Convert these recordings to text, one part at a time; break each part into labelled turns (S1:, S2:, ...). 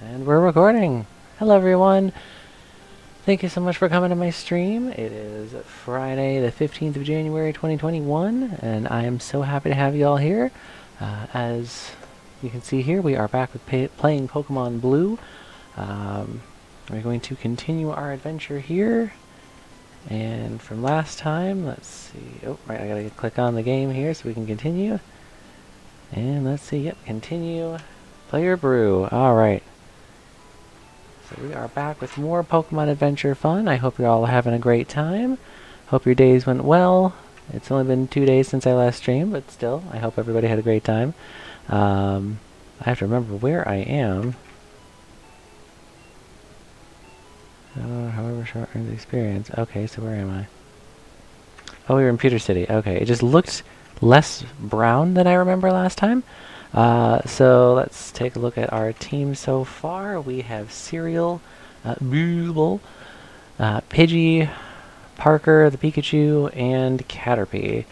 S1: And we're recording. Hello everyone. Thank you so much for coming to my stream. It is Friday the 15th of January 2021 and I am so happy to have you all here. As you can see here, we are back with playing Pokemon Blue. We're going to continue our adventure here. And from last time, let's see. Oh, right, I gotta click on the game here so we can continue. And let's see, yep, continue. Player Brew. Alright. So we are back with more Pokemon Adventure fun. I hope you're all having a great time. Hope your days went well. It's only been 2 days since I last streamed, but still, I hope everybody had a great time. I have to remember where I am. However short the experience. Okay, so where am I? Oh, we were in Pewter City. Okay, it just looked less brown than I remember last time. So let's take a look at our team so far. We have Cereal, Booble, Pidgey, Parker, the Pikachu, and Caterpie.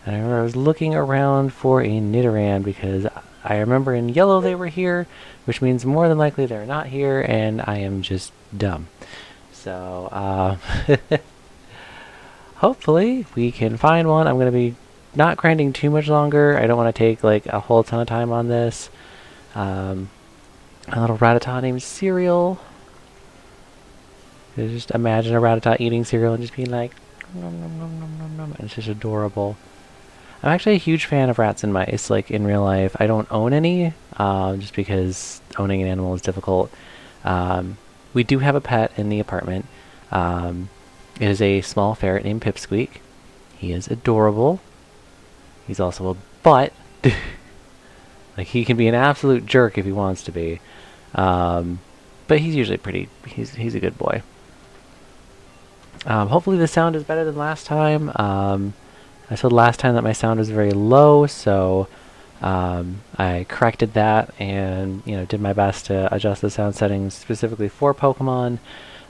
S1: And I remember I was looking around for a Nidoran because I remember in yellow they were here, which means more than likely they're not here, and I am just dumb. So, hopefully we can find one. I'm going to be not grinding too much longer. I don't want to take like a whole ton of time on this. A little Rattata named Cereal. Just imagine a Rattata eating cereal and just being like, nom, nom, nom, nom, nom, nom. It's just adorable. I'm actually a huge fan of rats and mice, like in real life. I don't own any, just because owning an animal is difficult. We do have a pet in the apartment. It is a small ferret named Pipsqueak. He is adorable. He's also a butt. Like, he can be an absolute jerk if he wants to be. But he's usually he's a good boy. Hopefully the sound is better than last time. I said last time that my sound was very low, so I corrected that and did my best to adjust the sound settings specifically for Pokemon.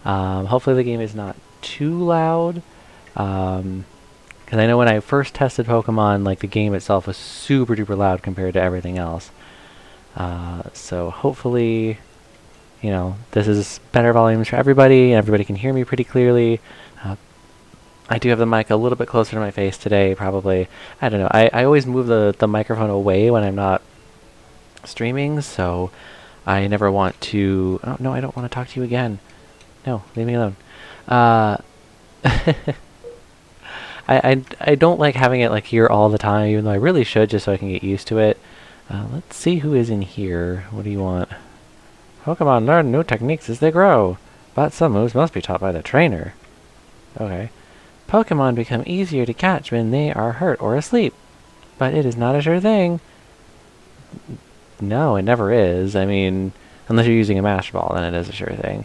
S1: Hopefully the game is not too loud. Because I know when I first tested Pokemon, like the game itself was super duper loud compared to everything else. So hopefully, this is better volumes for everybody, and everybody can hear me pretty clearly. I do have the mic a little bit closer to my face today, probably. I don't know. I always move the microphone away when I'm not streaming, so I never want to... Oh, no, I don't want to talk to you again. No, leave me alone. I don't like having it like here all the time, even though I really should, just so I can get used to it. Let's see who is in here. What do you want? Pokemon learn new techniques as they grow, but some moves must be taught by the trainer. Okay. Pokemon become easier to catch when they are hurt or asleep, but it is not a sure thing. No, it never is. I mean, unless you're using a Master Ball, then it is a sure thing.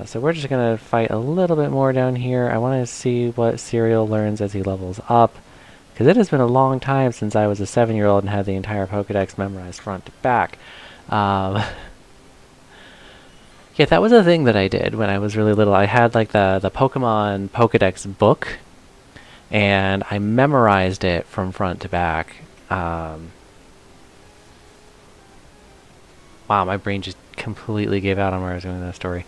S1: So we're just going to fight a little bit more down here. I want to see what Cereal learns as he levels up, because it has been a long time since I was a 7-year-old and had the entire Pokedex memorized front to back. Yeah, that was a thing that I did when I was really little. I had like the Pokemon Pokedex book, and I memorized it from front to back. Wow, my brain just completely gave out on where I was going with that story.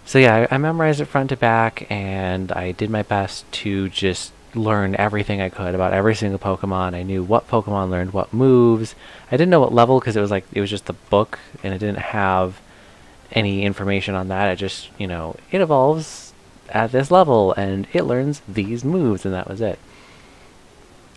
S1: So yeah, I memorized it front to back, and I did my best to just learn everything I could about every single Pokemon. I knew what Pokemon learned what moves. I didn't know what level because it was just the book, and it didn't have any information on that. It just, it evolves at this level, and it learns these moves, and that was it.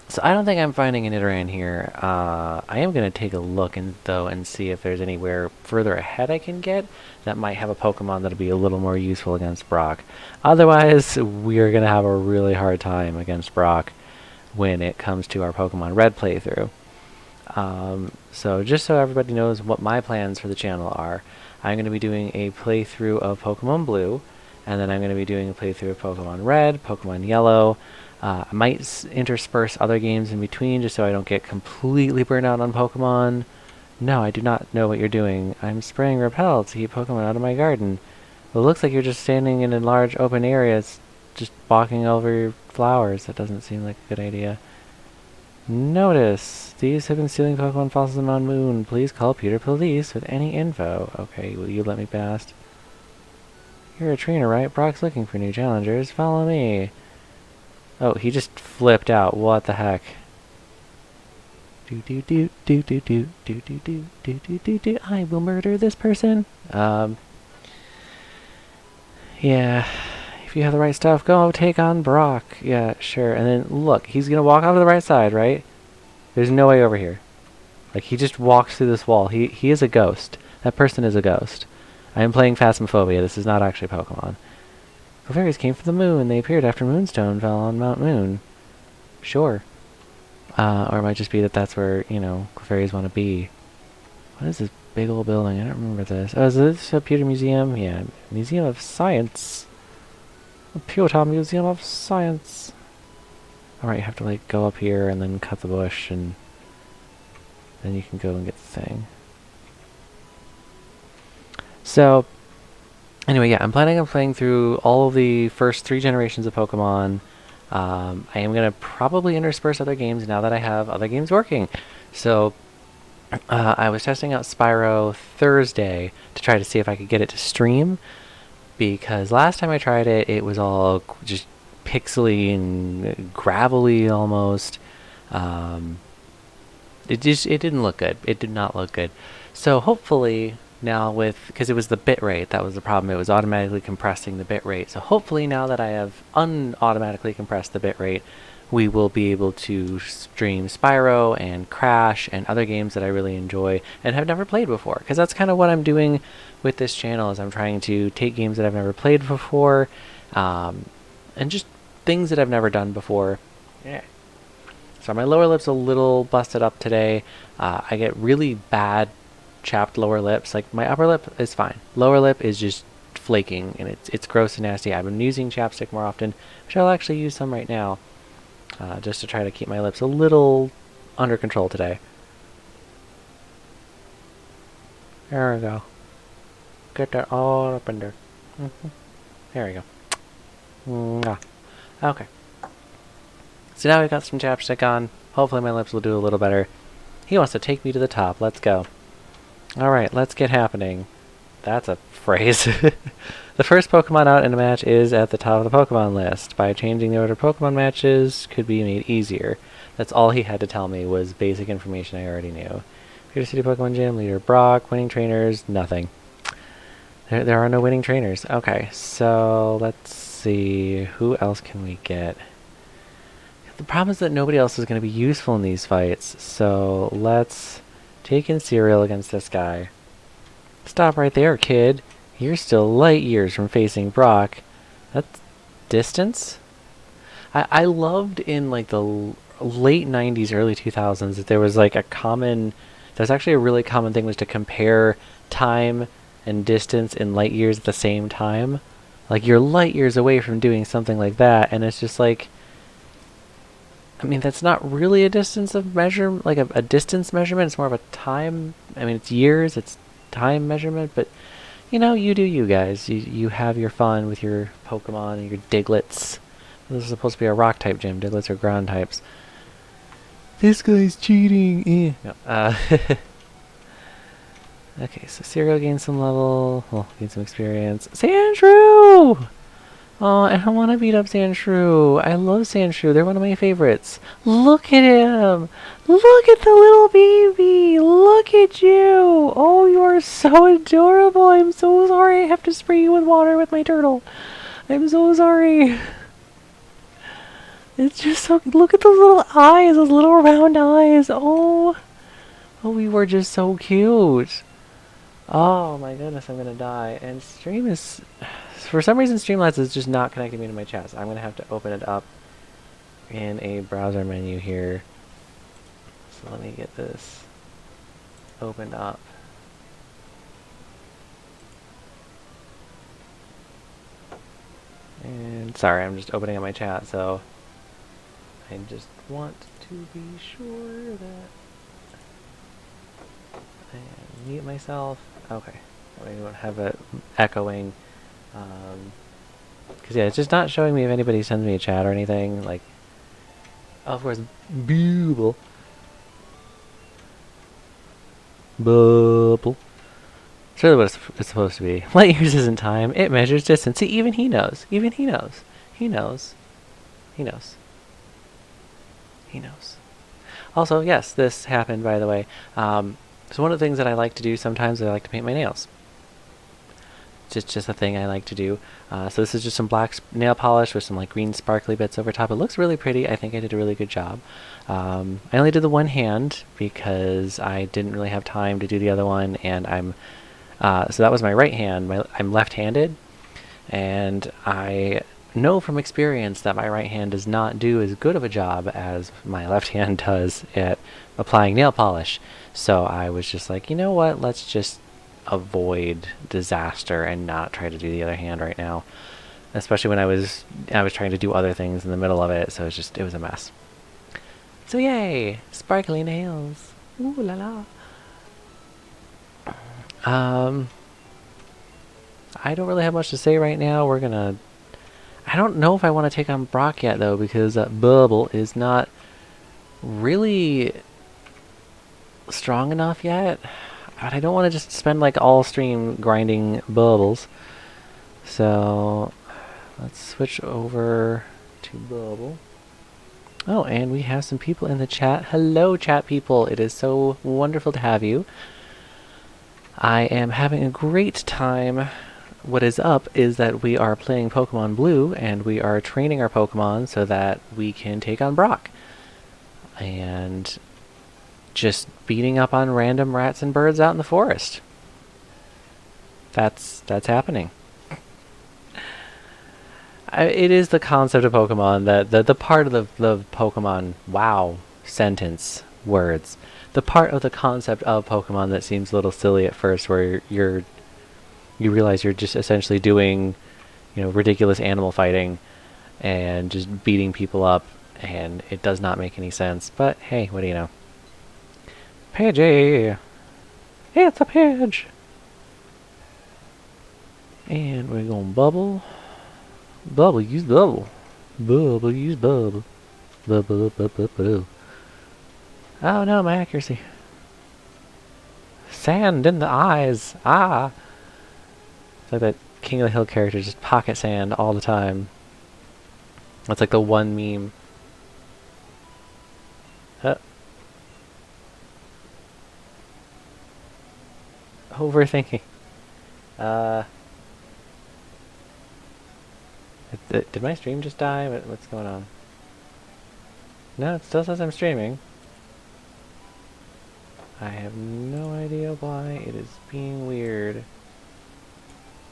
S1: So I don't think I'm finding an Nidoran here. I am going to take a look though and see if there's anywhere further ahead I can get that might have a Pokemon that'll be a little more useful against Brock. Otherwise, we're going to have a really hard time against Brock when it comes to our Pokemon Red playthrough. So just so everybody knows what my plans for the channel are, I'm going to be doing a playthrough of Pokemon Blue, and then I'm going to be doing a playthrough of Pokemon Red, Pokemon Yellow. I might intersperse other games in between just so I don't get completely burnt out on Pokemon. No, I do not know what you're doing. I'm spraying Repel to keep Pokemon out of my garden. Well, it looks like you're just standing in a large open area, just walking over your flowers. That doesn't seem like a good idea. Notice! Thieves have been stealing Pokemon fossils on Mount Moon. Please call Pewter Police with any info. Okay, will you let me past? You're a trainer, right? Brock's looking for new challengers. Follow me. Oh, he just flipped out. What the heck? Do do do do do do do do do do do do do. I will murder this person. Yeah. If you have the right stuff, go take on Brock. Yeah, sure. And then look, he's gonna walk off to the right side, right? There's no way over here. Like he just walks through this wall. He is a ghost. That person is a ghost. I am playing Phasmophobia. This is not actually Pokemon. Clefairies came from the moon. They appeared after Moonstone fell on Mount Moon. Sure. Or it might just be that that's where, you know, Clefairies want to be. What is this big old building? I don't remember this. Oh, is this a Pewter Museum? Yeah, Museum of Science. A Pewter Museum of Science. Alright, you have to, like, go up here and then cut the bush, and then you can go and get the thing. So, anyway, yeah, I'm planning on playing through all of the first 3 generations of Pokemon. I am going to probably intersperse other games now that I have other games working. So, I was testing out Spyro Thursday to try to see if I could get it to stream, because last time I tried it, it was all just pixely and gravelly almost. It didn't look good. It did not look good. So hopefully now because it was the bit rate, that was the problem. It was automatically compressing the bit rate. So hopefully now that I have unautomatically compressed the bit rate, we will be able to stream Spyro and Crash and other games that I really enjoy and have never played before. Because that's kind of what I'm doing with this channel, is I'm trying to take games that I've never played before, and just things that I've never done before. Yeah. So my lower lip's a little busted up today. I get really bad chapped lower lips. Like my upper lip is fine. Lower lip is just flaking, and it's gross and nasty. I've been using chapstick more often, which I'll actually use some right now, just to try to keep my lips a little under control today. There we go. Get that all up in there. There we go. Mwah. Okay. So now we've got some chapstick on. Hopefully my lips will do a little better. He wants to take me to the top. Let's go. Alright, let's get happening. That's a phrase. The first Pokemon out in a match is at the top of the Pokemon list. By changing the order of Pokemon matches could be made easier. That's all he had to tell me, was basic information I already knew. Pewter City Pokemon Gym, leader Brock, winning trainers, nothing. There are no winning trainers. Okay, so let's see. Who else can we get? The problem is that nobody else is going to be useful in these fights, so let's take in Cereal against this guy. Stop right there, kid. You're still light years from facing Brock. That's distance? I loved in like the late 90s, early 2000s that there was like there's actually a really common thing, was to compare time and distance in light years at the same time. Like you're light years away from doing something like that, and it's just like, I mean, that's not really a distance of like a distance measurement. It's more of a time. I mean, it's years, it's time measurement, but you know, you do you guys. You have your fun with your Pokemon and your Diglets. This is supposed to be a rock type gym. Diglets are ground types. This guy's cheating. No. Okay, so Cereal gains some level. Well, gains some experience. Sandshrew! Oh, I don't want to beat up Sandshrew. I love Sandshrew. They're one of my favorites. Look at him. Look at the little baby. Look at you. Oh, you are so adorable. I'm so sorry I have to spray you with water with my turtle. I'm so sorry. It's just so... Look at those little eyes. Those little round eyes. Oh. Oh, you were just so cute. Oh my goodness, I'm gonna die. And stream is... For some reason, Streamlabs is just not connecting me to my chat, so I'm gonna have to open it up in a browser menu here. So let me get this opened up. And sorry, I'm just opening up my chat, so I just want to be sure that I mute myself. Okay, I don't have it echoing. Because yeah, it's just not showing me if anybody sends me a chat or anything. Like, Of course, Bubble. Bubble. It's really what it's supposed to be. Light years isn't time. It measures distance. See, even he knows. Even he knows. He knows. He knows. He knows. Also, yes, this happened, by the way. So one of the things that I like to do sometimes, I like to paint my nails. Just a thing I like to do. So this is just some black nail polish with some like green sparkly bits over top. It looks really pretty. I think I did a really good job. I only did the one hand because I didn't really have time to do the other one, and so that was my right hand. I'm left-handed, and I know from experience that my right hand does not do as good of a job as my left hand does at applying nail polish. So I was just like, you know what, let's just avoid disaster and not try to do the other hand right now. Especially when I was trying to do other things in the middle of it, so it was a mess. So yay! Sparkly nails. Ooh la la. I don't really have much to say right now. I don't know if I want to take on Brock yet, though, because Bubble is not really strong enough yet. But I don't want to just spend, like, all stream grinding Bubbles. So, let's switch over to Bubble. Oh, and we have some people in the chat. Hello, chat people. It is so wonderful to have you. I am having a great time. What is up is that we are playing Pokemon Blue, and we are training our Pokemon so that we can take on Brock. And just beating up on random rats and birds out in the forest. That's happening. It is the concept of Pokemon, the part of the Pokemon wow sentence words. The part of the concept of Pokemon that seems a little silly at first, where you realize you're just essentially doing, ridiculous animal fighting and just beating people up, and it does not make any sense. But hey, what do you know? Pidgey! It's a Pidge! And we're going Bubble. Bubble, use Bubble. Bubble, use Bubble. Bubble, bubble, bubble. Oh no, my accuracy. Sand in the eyes. Ah! It's like that King of the Hill character, just pocket sand all the time. That's like the one meme. Overthinking. Did my stream just die? What's going on? No, it still says I'm streaming. I have no idea why it is being weird.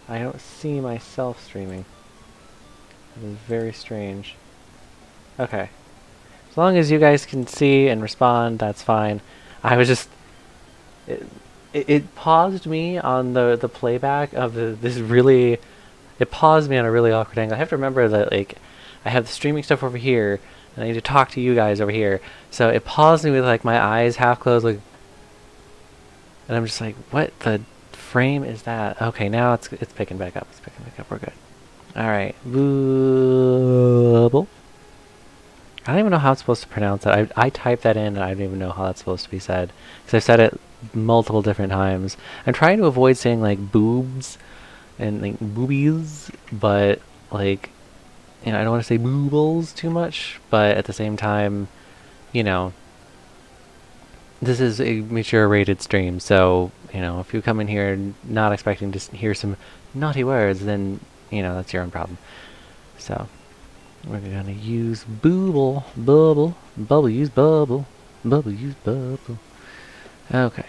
S1: I don't see myself streaming. It is very strange. Okay. As long as you guys can see and respond, that's fine. I was just... It paused me on the playback of this really... It paused me on a really awkward angle. I have to remember that, like, I have the streaming stuff over here, and I need to talk to you guys over here. So it paused me with, like, my eyes half closed, like... And I'm just like, what the frame is that? Okay, now it's picking back up. It's picking back up. We're good. Alright. Bubble. I don't even know how it's supposed to pronounce it. I typed that in, and I don't even know how that's supposed to be said. Because I've said it multiple different times. I'm trying to avoid saying, like, boobs and, like, boobies, but, like, I don't want to say boobles too much, but at the same time, this is a mature rated stream, so, if you come in here not expecting to hear some naughty words, then, that's your own problem. So, we're gonna use Bubble, Bubble use Bubble, Bubble use Bubble. Okay.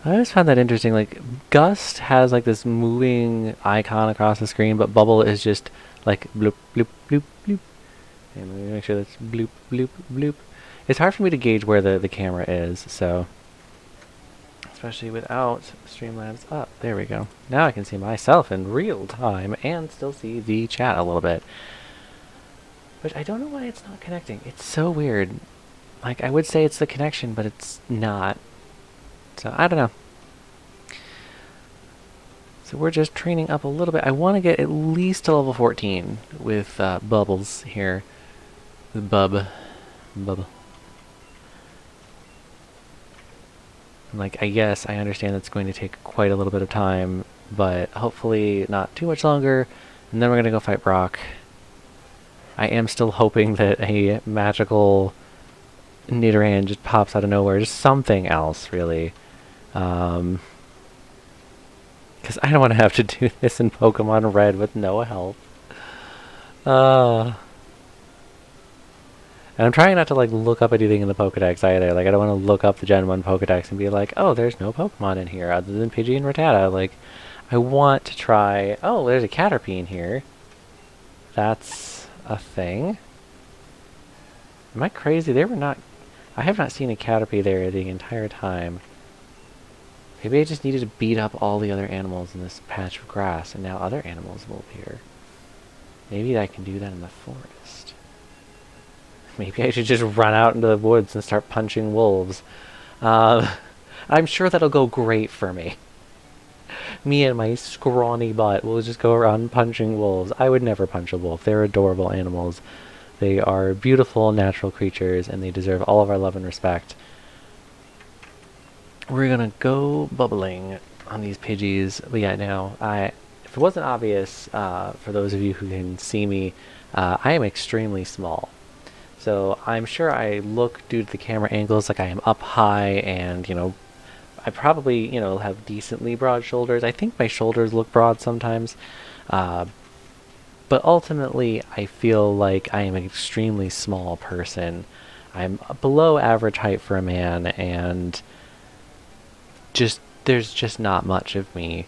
S1: I always found that interesting. Like, Gust has like this moving icon across the screen, but Bubble is just like bloop, bloop, bloop, bloop. And let me make sure that's bloop, bloop, bloop. It's hard for me to gauge where the camera is, so... Especially without Streamlabs up. There we go. Now I can see myself in real time and still see the chat a little bit. But I don't know why it's not connecting. It's so weird. Like, I would say it's the connection, but it's not. So, I don't know. So we're just training up a little bit. I want to get at least to level 14 with Bubbles here. With Bub. Like, I guess I understand that's going to take quite a little bit of time, but hopefully not too much longer. And then we're going to go fight Brock. I am still hoping that a magical Nidoran just pops out of nowhere. Just something else, really. Because I don't want to have to do this in Pokemon Red with no help. And I'm trying not to like look up anything in the Pokedex either. Like I don't want to look up the Gen 1 Pokedex and be like, oh, there's no Pokemon in here other than Pidgey and Rattata. Like, I want to try... Oh, there's a Caterpie in here. That's a thing. Am I crazy? They were not... I have not seen a Caterpie there the entire time. Maybe I just needed to beat up all the other animals in this patch of grass, and now other animals will appear. Maybe I can do that in the forest. Maybe I should just run out into the woods and start punching wolves. I'm sure that'll go great for me. Me and my scrawny butt will just go around punching wolves. I would never punch a wolf. They're adorable animals. They are beautiful, natural creatures, and they deserve all of our love and respect. We're gonna go bubbling on these Pidgeys. But yeah, now, if it wasn't obvious, for those of you who can see me, I am extremely small. So I'm sure I look, due to the camera angles, like I am up high and, you know, I probably, you know, have decently broad shoulders. I think my shoulders look broad sometimes. But ultimately, I feel like I am an extremely small person. I'm below average height for a man, and there's just not much of me.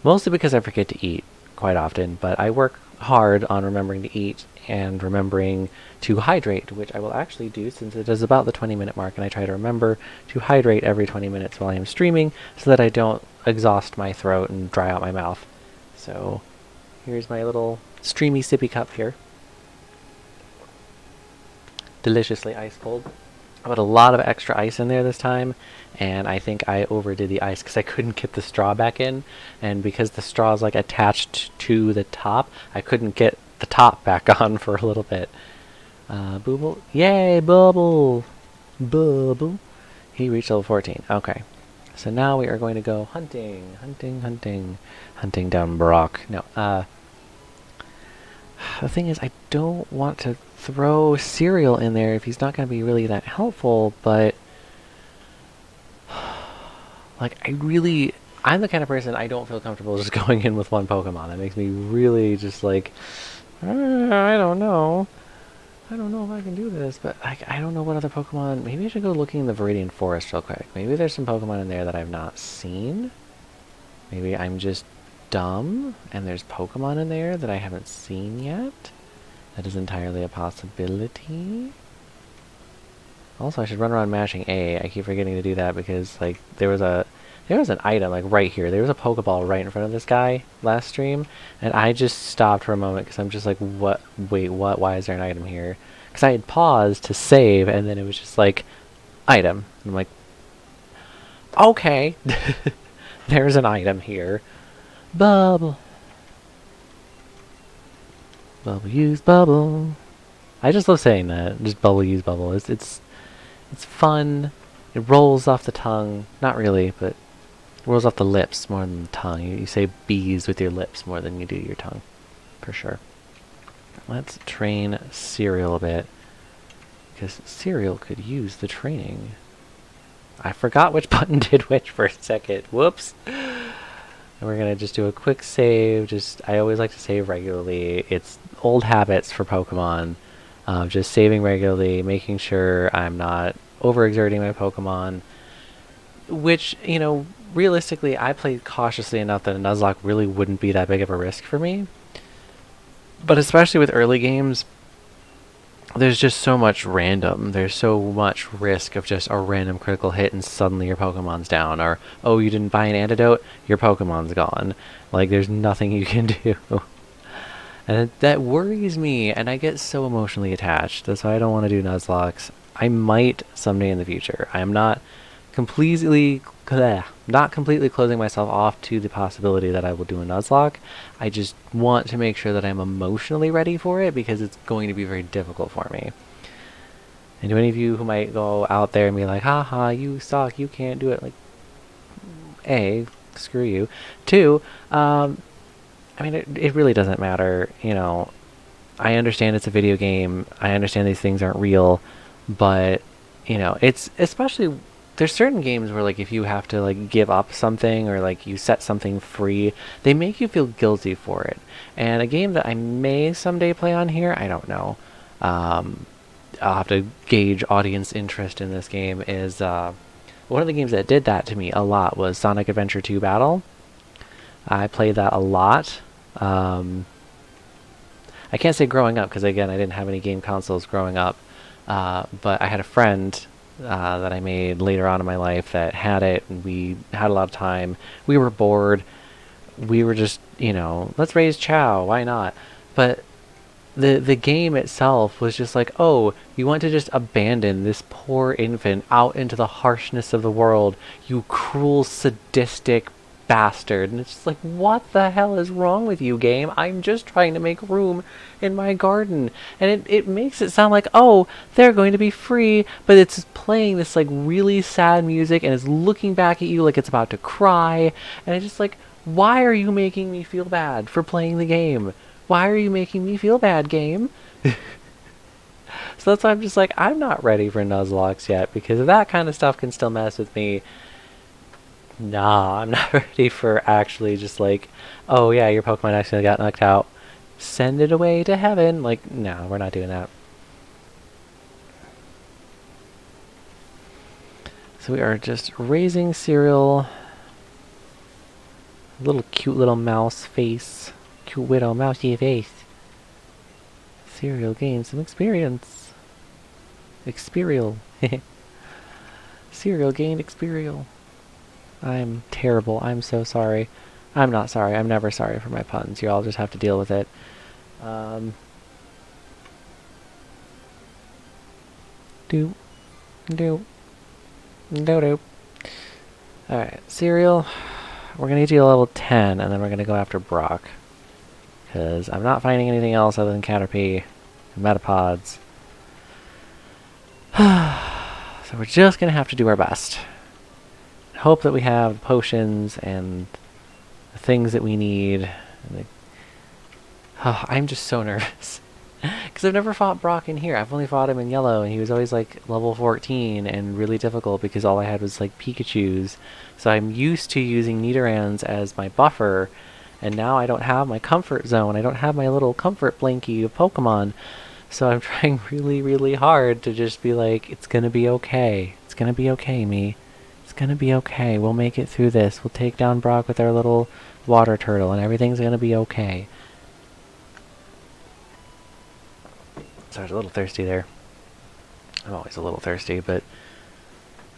S1: Mostly because I forget to eat quite often, but I work hard on remembering to eat and remembering to hydrate, which I will actually do since it is about the 20-minute mark, and I try to remember to hydrate every 20 minutes while I am streaming so that I don't exhaust my throat and dry out my mouth. So here's my little streamy sippy cup here. Deliciously ice cold. I put a lot of extra ice in there this time, and I think I overdid the ice because I couldn't get the straw back in, and because the straw is like attached to the top, I couldn't get the top back on for a little bit. Booble. Yay, Bubble! Bubble. He reached level 14. Okay. So now we are going to go hunting. Hunting down Brock. No, the thing is, I don't want to throw cereal in there if he's not going to be really that helpful, but like I'm the kind of person I don't feel comfortable just going in with one Pokemon. That makes me really just like, I don't know. I don't know if I can do this, but like, I don't know what other Pokemon. Maybe I should go looking in the Viridian Forest real quick. Maybe there's some Pokemon in there that I've not seen. Maybe I'm just dumb and there's Pokemon in there that I haven't seen yet. That is entirely a possibility. Also, I should run around mashing A. I keep forgetting to do that because like there was an item like right here. There was a Pokeball right in front of this guy last stream, and I just stopped for a moment because I'm just like, what? Wait, what? Why is there an item here? Because I had paused to save, and then it was just like, item. And I'm like, okay, there's an item here. Bubble. Bubble, use bubble. I just love saying that. Just bubble, use bubble. It's fun. It rolls off the tongue. Not really, but it rolls off the lips more than the tongue. You say bees with your lips more than you do your tongue. For sure. Let's train Cereal a bit. Because Cereal could use the training. I forgot which button did which for a second. Whoops. And we're going to just do a quick save. I always like to save regularly. It's old habits for Pokemon. Just saving regularly, making sure I'm not overexerting my Pokemon. Which, you know, realistically, I played cautiously enough that a Nuzlocke really wouldn't be that big of a risk for me. But especially with early games, there's just so much random. There's so much risk of just a random critical hit and suddenly your Pokemon's down. Or, oh, you didn't buy an antidote? Your Pokemon's gone. Like, there's nothing you can do. And that worries me, and I get so emotionally attached. That's why I don't want to do Nuzlocks. I might someday in the future. I am not not completely closing myself off to the possibility that I will do a Nuzlocke. I just want to make sure that I'm emotionally ready for it because it's going to be very difficult for me. And to any of you who might go out there and be like, haha, you suck, you can't do it, like, A, screw you. Two, I mean, it really doesn't matter, you know. I understand it's a video game. I understand these things aren't real, but you know, it's especially there's certain games where like if you have to like give up something or like you set something free, they make you feel guilty for it. And a game that I may someday play on here, I don't know. Um, I'll have to gauge audience interest in this game. Is one of the games that did that to me a lot was Sonic Adventure 2 Battle. I played that a lot. I can't say growing up because again I didn't have any game consoles growing up, but I had a friend that I made later on in my life that had it, and we had a lot of time. We were bored. We were just, you know, let's raise Chow. Why not? But the game itself was just like, oh, you want to just abandon this poor infant out into the harshness of the world, you cruel, sadistic bastard. And it's just like, what the hell is wrong with you, game? I'm just trying to make room in my garden. And it makes it sound like, oh, they're going to be free, but it's playing this like really sad music and it's looking back at you like it's about to cry. And it's just like, why are you making me feel bad for playing the game? Why are you making me feel bad, game? So that's why I'm just like, I'm not ready for Nuzlocke yet, because if that kind of stuff can still mess with me, nah, I'm not ready for actually just like, oh yeah, your Pokemon actually got knocked out. Send it away to heaven. Like, no, we're not doing that. So we are just raising Cereal. Little cute little mouse face. Cute little mousy face. Cereal gained some experience. Experial. Cereal gained Experial. I'm terrible. I'm so sorry. I'm not sorry. I'm never sorry for my puns. You all just have to deal with it. Do. Do. Do do. Alright, Cereal. We're gonna get you to level 10, and then we're gonna go after Brock. Because I'm not finding anything else other than Caterpie and Metapods. So we're just gonna have to do our best. Hope that we have potions and the things that we need. And I'm just so nervous. Because I've never fought Brock in here. I've only fought him in yellow, and he was always like level 14 and really difficult because all I had was like Pikachus. So I'm used to using Nidorans as my buffer, and now I don't have my comfort zone. I don't have my little comfort blankie of Pokemon. So I'm trying really, really hard to just be like, it's gonna be okay. It's gonna be okay, me. It's gonna be okay. We'll make it through this. We'll take down Brock with our little water turtle, and everything's gonna be okay. Sorry, I was a little thirsty there. I'm always a little thirsty, but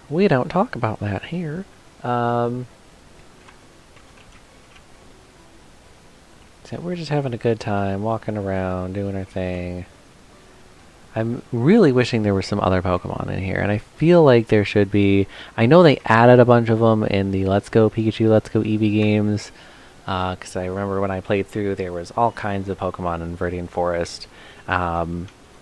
S1: we don't talk about that here. So we're just having a good time, walking around, doing our thing. I'm really wishing there were some other Pokemon in here, and I feel like there should be. I know they added a bunch of them in the Let's Go Pikachu, Let's Go Eevee games, because I remember when I played through, there was all kinds of Pokemon in Viridian Forest.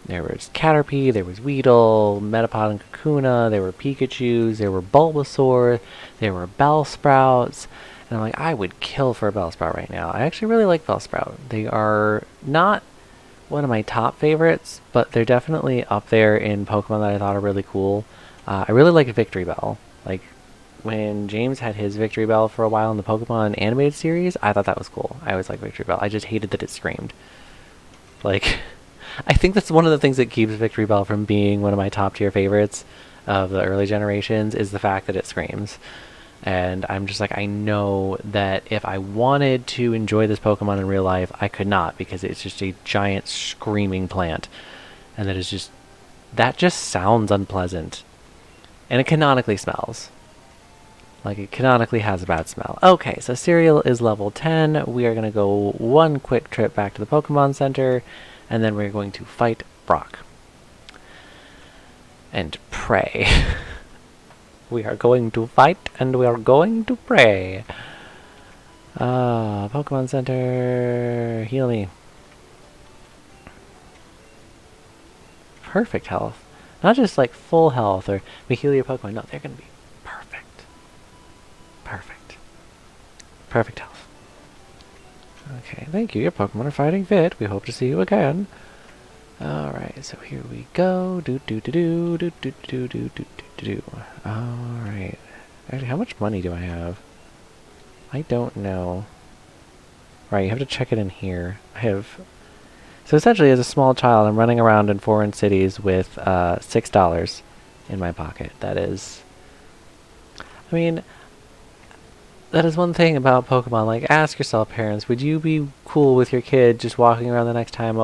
S1: There was Caterpie, there was Weedle, Metapod and Kakuna, there were Pikachus, there were Bulbasaur, there were Bellsprouts, and I'm like, I would kill for a Bellsprout right now. I actually really like Bellsprout. They are not one of my top favorites, but they're definitely up there in Pokemon that I thought are really cool. I really like Victory Bell. Like, when James had his Victory Bell for a while in the Pokemon animated series, I thought that was cool. I always liked Victory Bell. I just hated that it screamed. Like, I think that's one of the things that keeps Victory Bell from being one of my top tier favorites of the early generations is the fact that it screams. And I'm just like, I know that if I wanted to enjoy this Pokemon in real life, I could not, because it's just a giant screaming plant. And that just sounds unpleasant. And it canonically smells. Like, it canonically has a bad smell. Okay, so Cereal is level 10. We are going to go one quick trip back to the Pokemon Center, and then we're going to fight Brock. And pray. We are going to fight and we are going to pray. Pokemon Center. Heal me. Perfect health. Not just like full health or we heal your Pokemon. No, they're going to be perfect. Perfect. Perfect health. Okay, thank you. Your Pokemon are fighting fit. We hope to see you again. Alright, so here we go. Do do do do do do do do do do do. Alright. Actually, how much money do I have? I don't know. Right, you have to check it in here. I have... So essentially, as a small child, I'm running around in foreign cities with $6 in my pocket. That is... I mean... That is one thing about Pokemon. Like, ask yourself, parents, would you be cool with your kid just walking around the next town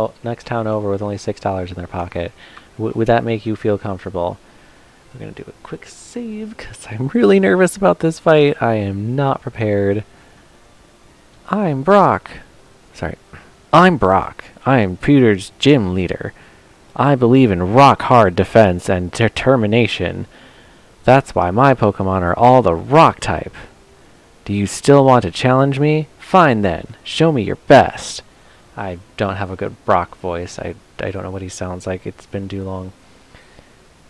S1: over with only $6 in their pocket? Would that make you feel comfortable? We're gonna do a quick save because I'm really nervous about this fight. I am not prepared. I'm Brock. Sorry. I'm Brock. I am Peter's gym leader. I believe in rock-hard defense and determination. That's why my Pokemon are all the rock type. Do you still want to challenge me? Fine then. Show me your best. I don't have a good Brock voice. I don't know what he sounds like. It's been too long.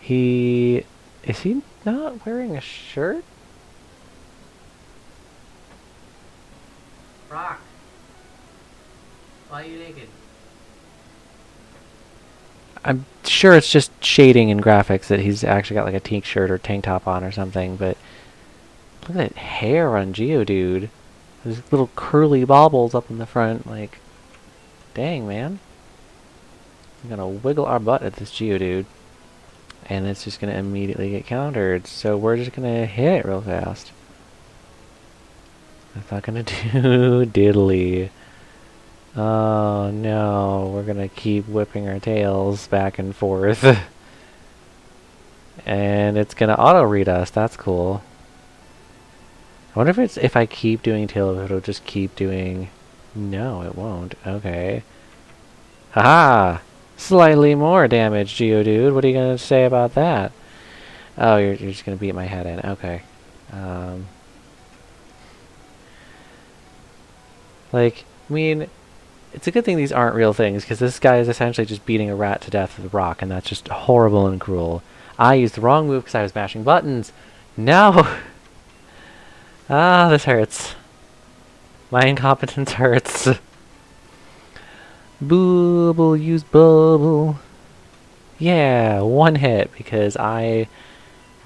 S1: Is he not wearing a shirt? Brock. Why are you naked? I'm sure it's just shading and graphics that he's actually got like a t-shirt or tank top on or something, but look at that hair on Geodude. There's little curly baubles up in the front, like, dang, man. I'm gonna wiggle our butt at this Geodude, and it's just gonna immediately get countered, so we're just gonna hit it real fast. That's not gonna do diddly. Oh no, we're gonna keep whipping our tails back and forth. And it's gonna auto-read us, that's cool. I wonder if I keep doing tail, it'll just keep doing... No, it won't. Okay. Haha! Slightly more damage, Geodude. What are you gonna say about that? Oh, you're just gonna beat my head in. Okay. Like, I mean, it's a good thing these aren't real things, because this guy is essentially just beating a rat to death with a rock, and that's just horrible and cruel. I used the wrong move because I was mashing buttons. No! Ah, this hurts. My incompetence hurts. Bubble, use bubble. Yeah, one hit, because I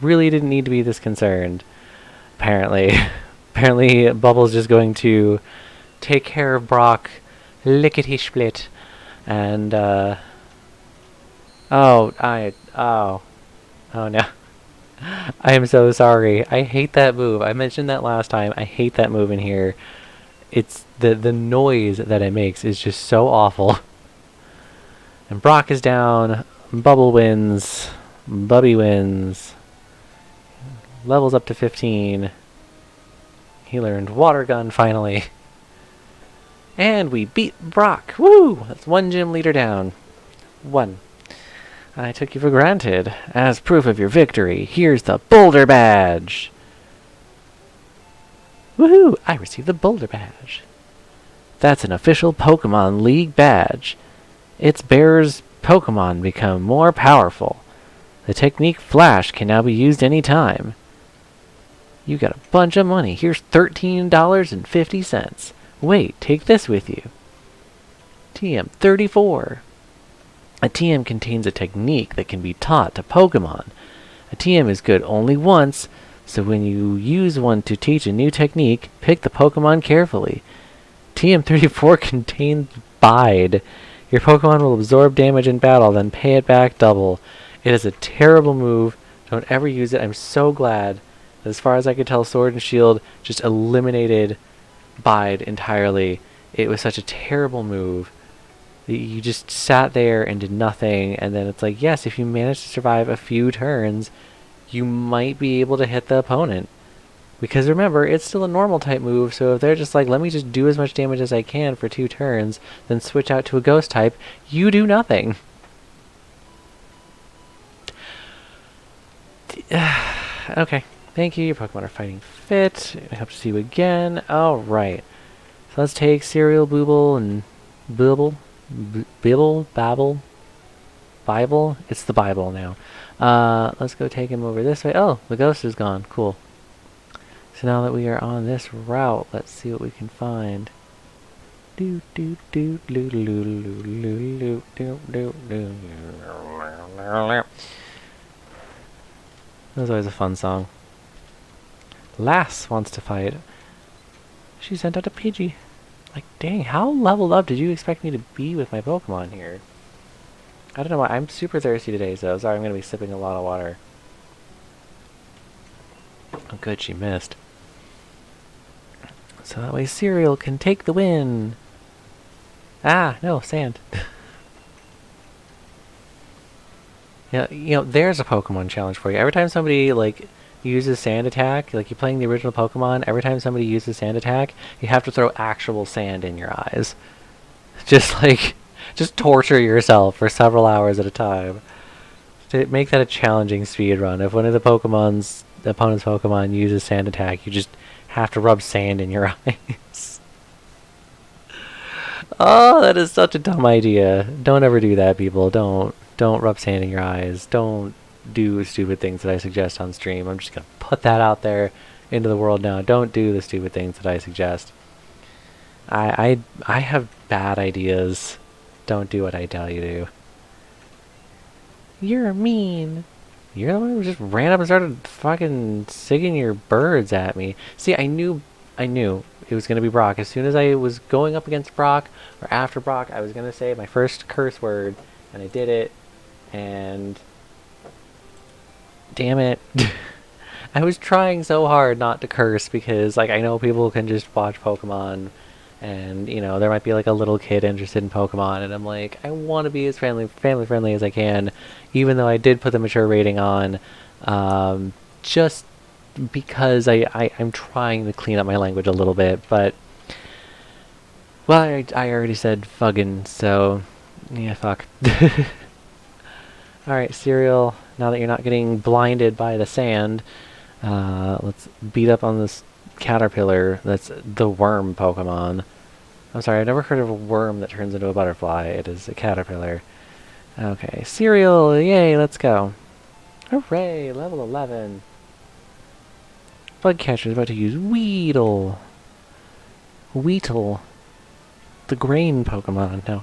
S1: really didn't need to be this concerned. Apparently. Apparently, Bubble's just going to take care of Brock, lickety-split, and, oh, oh no. I am so sorry. I hate that move. I mentioned that last time. I hate that move in here. It's the noise that it makes is just so awful. And Brock is down. Bubble wins. Bubby wins. Levels up to 15. He learned Water Gun finally. And we beat Brock. Woo! That's one gym leader down. One. I took you for granted. As proof of your victory, here's the Boulder Badge. Woohoo! I received the Boulder Badge. That's an official Pokemon League badge. Its bearer's Pokemon become more powerful. The technique Flash can now be used anytime. You got a bunch of money. Here's $13.50. Wait, take this with you. TM34. A TM contains a technique that can be taught to Pokemon. A TM is good only once, so when you use one to teach a new technique, pick the Pokemon carefully. TM34 contains Bide. Your Pokemon will absorb damage in battle, then pay it back double. It is a terrible move. Don't ever use it. I'm so glad that, as far as I could tell, Sword and Shield just eliminated Bide entirely. It was such a terrible move. You just sat there and did nothing, and then it's like, yes, if you manage to survive a few turns, you might be able to hit the opponent. Because remember, it's still a normal type move, so if they're just like, let me just do as much damage as I can for 2 turns, then switch out to a ghost type, you do nothing. Okay. Thank you. Your Pokemon are fighting fit. I hope to see you again. All right. So let's take Cereal, Booble, and Bibble. Bibble? Babble? Bible? It's the Bible now. Let's go take him over this way. Oh, the ghost is gone. Cool. So now that we are on this route, let's see what we can find. Do do do do do do do do do do. That was always a fun song. Lass wants to fight. She sent out a Pidgey. Like, dang, how leveled up did you expect me to be with my Pokemon here? I don't know why. I'm super thirsty today, so sorry, I'm going to be sipping a lot of water. Oh, good, she missed. So that way Cereal can take the win. Ah, no, sand. Yeah, there's a Pokemon challenge for you. Every time somebody, like, uses sand attack, like you're playing the original Pokemon, every time somebody uses sand attack, you have to throw actual sand in your eyes. Just torture yourself for several hours at a time. To make that a challenging speed run. If one of the opponent's Pokemon uses sand attack, you just have to rub sand in your eyes. Oh, that is such a dumb idea. Don't ever do that, people. Don't rub sand in your eyes. Don't do stupid things that I suggest on stream. I'm just gonna put that out there into the world now. Don't do the stupid things that I suggest. I have bad ideas. Don't do what I tell you to. You're mean. You're the one who just ran up and started fucking singing your birds at me. See, I knew it was gonna be Brock. As soon as I was going up against Brock or after Brock, I was gonna say my first curse word, and I did it. And damn it. I was trying so hard not to curse because, like, I know people can just watch Pokemon and, there might be, like, a little kid interested in Pokemon, and I'm like, I want to be as family friendly as I can, even though I did put the mature rating on, just because I'm trying to clean up my language a little bit, but, well, I already said fuggin', so, yeah, fuck. Alright, Cereal, now that you're not getting blinded by the sand, let's beat up on this caterpillar that's the worm Pokemon. I'm sorry, I've never heard of a worm that turns into a butterfly. It is a caterpillar. Okay, Cereal, yay, let's go. Hooray, level 11. Bugcatcher is about to use Weedle. Weedle. The grain Pokemon. No,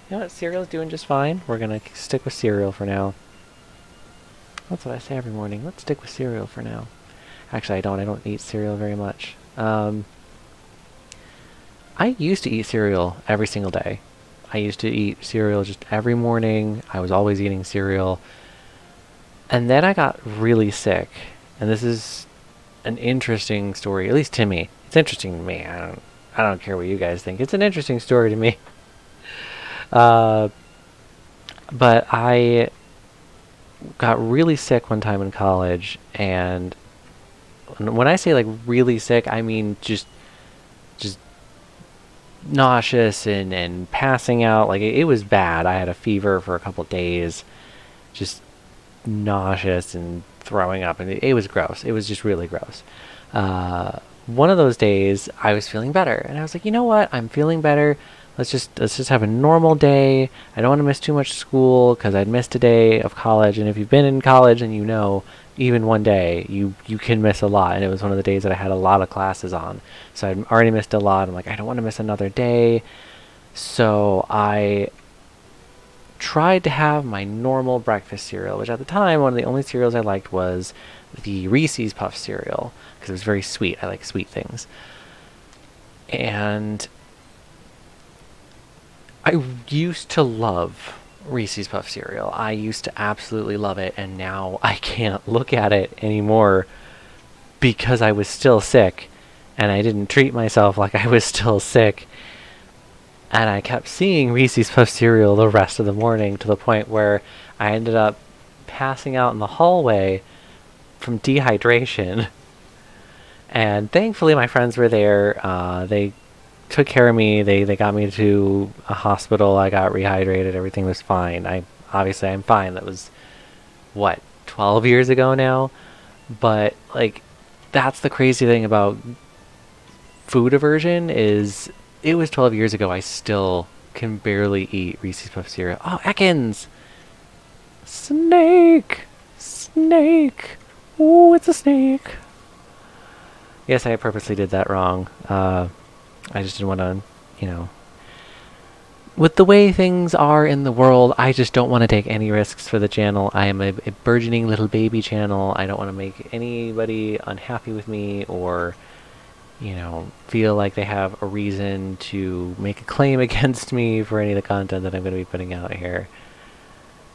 S1: you know what, Cereal's doing just fine. We're gonna stick with Cereal for now. That's what I say every morning. Let's stick with Cereal for now. Actually, I don't eat cereal very much. I used to eat cereal every single day. I used to eat cereal just every morning. I was always eating cereal. And then I got really sick. And this is an interesting story, at least to me. It's interesting to me. I don't care what you guys think. It's an interesting story to me. But I got really sick one time in college, and when I say like really sick, I mean just nauseous and passing out. Like it was bad. I had a fever for a couple days, just nauseous and throwing up, and it was gross. It was just really gross. One of those days, I was feeling better, and I was like, you know what? I'm feeling better. Let's just have a normal day. I don't want to miss too much school because I'd missed a day of college, and if you've been in college and you know, even one day you can miss a lot, and it was one of the days that I had a lot of classes on, so I'd already missed a lot. I'm like, I don't want to miss another day, so I tried to have my normal breakfast cereal, which at the time one of the only cereals I liked was the Reese's Puff cereal because it was very sweet. I like sweet things, and I used to love Reese's Puff cereal. I used to absolutely love it, and now I can't look at it anymore because I was still sick, and I didn't treat myself like I was still sick. And I kept seeing Reese's Puff cereal the rest of the morning to the point where I ended up passing out in the hallway from dehydration. And thankfully my friends were there. They took care of me. They got me to a hospital. I got rehydrated. Everything was fine. I'm fine. That was, what, 12 years ago now? But like, that's the crazy thing about food aversion is it was 12 years ago. I still can barely eat Reese's Puff cereal. Oh, Ekans! Snake! Snake! Oh, it's a snake! Yes, I purposely did that wrong. I just didn't want to, you know. With the way things are in the world, I just don't want to take any risks for the channel. I am a burgeoning little baby channel. I don't want to make anybody unhappy with me or, you know, feel like they have a reason to make a claim against me for any of the content that I'm going to be putting out here.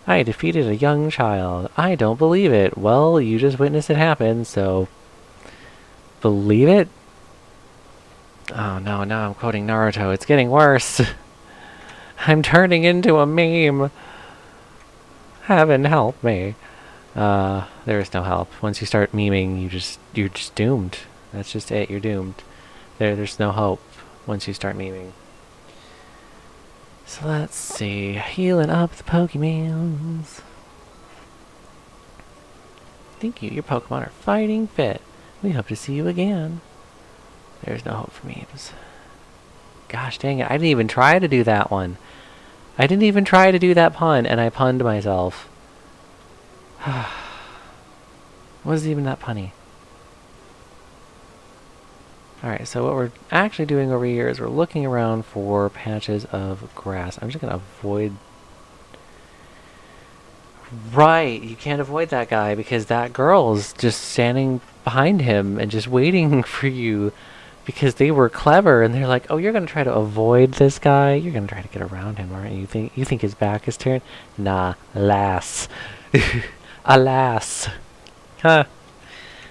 S1: I defeated a young child. I don't believe it. Well, you just witnessed it happen, so believe it? Oh no, now I'm quoting Naruto. It's getting worse. I'm turning into a meme. Heaven help me. There is no help. Once you start memeing, you're just doomed. That's just it. You're doomed. There's no hope once you start memeing. So let's see. Healing up the Pokemons. Thank you. Your Pokemon are fighting fit. We hope to see you again. There's no hope for memes. Gosh dang it. I didn't even try to do that one. I didn't even try to do that pun, and I punned myself. What is even that punny? Alright, so what we're actually doing over here is we're looking around for patches of grass. I'm just going to avoid... Right, you can't avoid that guy because that girl's just standing behind him and just waiting for you because they were clever and they're like, oh, you're going to try to avoid this guy? You're going to try to get around him, aren't you? You think his back is turned? Nah, alas. Alas. Huh.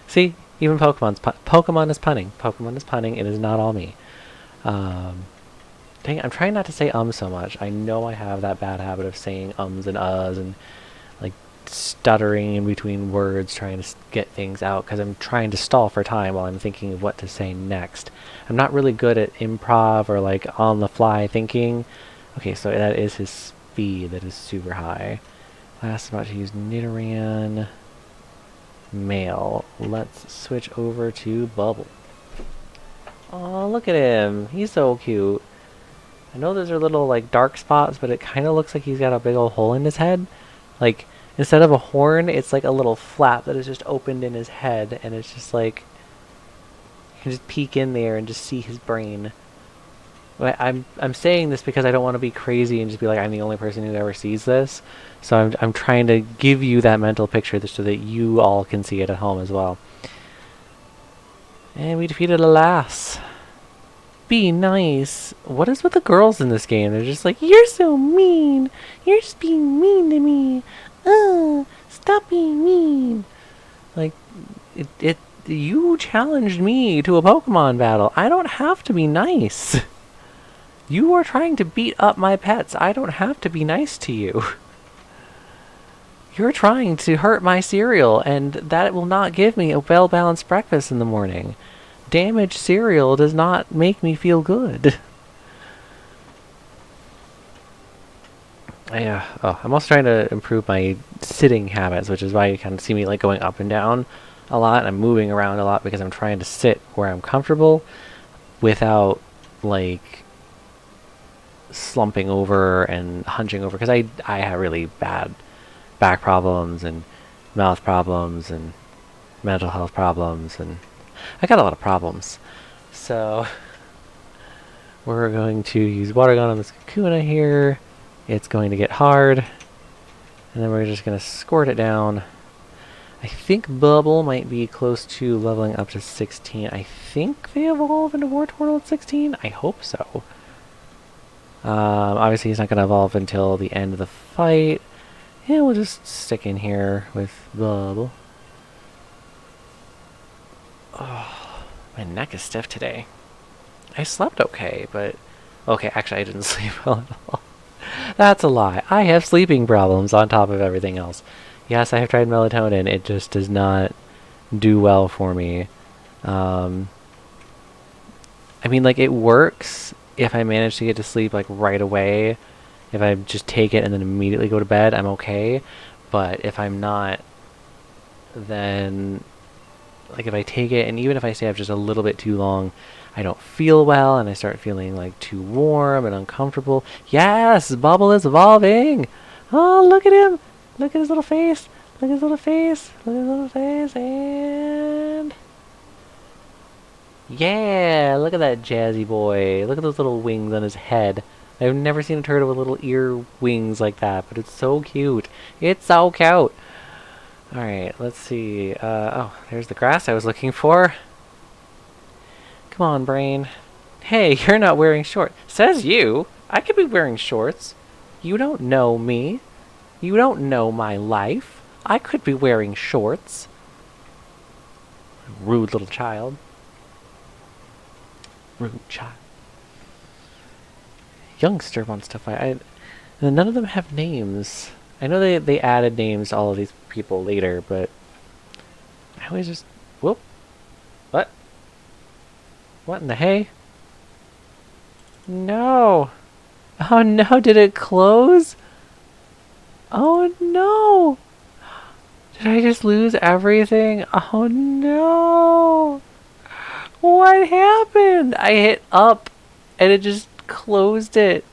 S1: See? Even Pokemon is punning. Pokemon is punning. It is not all me. Dang it, I'm trying not to say so much. I know I have that bad habit of saying ums and uhs and like stuttering in between words trying to get things out because I'm trying to stall for time while I'm thinking of what to say next. I'm not really good at improv or like on the fly thinking. Okay, so that is his speed. That is super high. Last about to use Nidoran. Male. Let's switch over to Bubble. Oh, look at him. He's so cute. I know those are little like dark spots, but it kind of looks like he's got a big old hole in his head. Like, instead of a horn, it's like a little flap that is just opened in his head, and it's just like you can just peek in there and just see his brain. I'm saying this because I don't want to be crazy and just be like I'm the only person who ever sees this. So I'm trying to give you that mental picture so that you all can see it at home as well. And we defeated a lass. Be nice. What is with the girls in this game? They're just like, you're so mean. You're just being mean to me. Stop being mean. Like, you challenged me to a Pokemon battle. I don't have to be nice. You are trying to beat up my pets. I don't have to be nice to you. You're trying to hurt my cereal, and that will not give me a well-balanced breakfast in the morning. Damaged cereal does not make me feel good. I'm also trying to improve my sitting habits, which is why you kind of see me like going up and down a lot. I'm moving around a lot because I'm trying to sit where I'm comfortable without like slumping over and hunching over because I have really bad back problems and mouth problems and mental health problems and I got a lot of problems. So we're going to use water gun on this Kakuna here. It's going to get hard and then we're just going to squirt it down. I think Bubble might be close to leveling up to 16. I think they evolve into War Turtle at 16. I hope so. Obviously he's not going to evolve until the end of the fight. Yeah, we'll just stick in here with Bubble. Oh, my neck is stiff today. I slept okay, but... Okay, actually I didn't sleep well at all. That's a lie. I have sleeping problems on top of everything else. Yes, I have tried melatonin. It just does not do well for me. I mean, like, it works if I manage to get to sleep, like, right away. If I just take it and then immediately go to bed, I'm okay. But if I'm not, then like if I take it, and even if I stay up just a little bit too long, I don't feel well, and I start feeling like too warm and uncomfortable. Yes, Bubble is evolving. Oh, look at him! Look at his little face! Look at his little face! Look at his little face! And yeah, look at that jazzy boy! Look at those little wings on his head. I've never seen a turtle with little ear wings like that, but it's so cute. It's so cute. Alright, let's see. Oh, there's the grass I was looking for. Come on, brain. Hey, you're not wearing shorts. Says you. I could be wearing shorts. You don't know me. You don't know my life. I could be wearing shorts. Rude little child. Rude child. Youngster wants to fight. None of them have names. I know they added names to all of these people later, but I always just... Whoop. What? What in the hay? No. Oh no, did it close? Oh no. Did I just lose everything? Oh no. What happened? I hit up and it just closed it.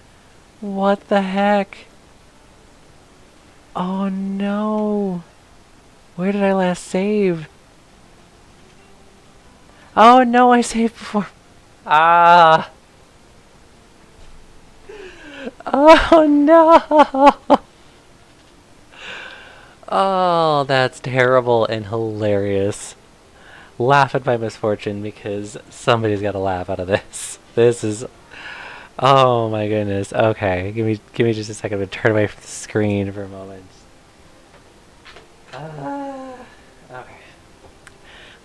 S1: What the heck? Oh no. Where did I last save? Oh no, I saved before. Ah. Oh no. Oh, that's terrible and hilarious. Laugh at my misfortune because somebody's got to laugh out of this. This is... Oh my goodness. Okay, give me just a second to turn away from the screen for a moment. Okay.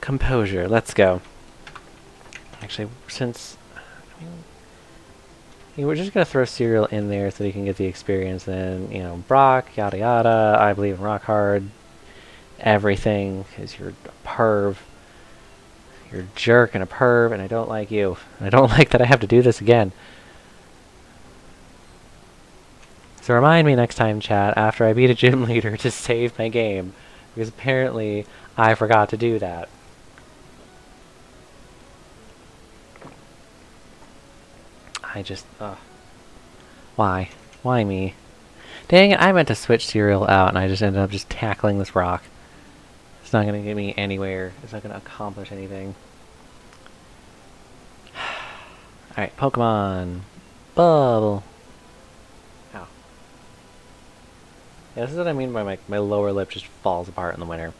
S1: Composure. Let's go. Actually, since we're just gonna throw cereal in there so they can get the experience. Then Brock, yada yada. I believe in rock hard. Everything, because you're a perv. You're a jerk and a perv, and I don't like you. And I don't like that I have to do this again. So remind me next time, chat, after I beat a gym leader to save my game. Because apparently I forgot to do that. I just... Why? Why me? Dang it, I meant to switch cereal out and I just ended up just tackling this rock. It's not going to get me anywhere. It's not going to accomplish anything. Alright, Pokemon. Bubble. Ow. Yeah, this is what I mean by my lower lip just falls apart in the winter.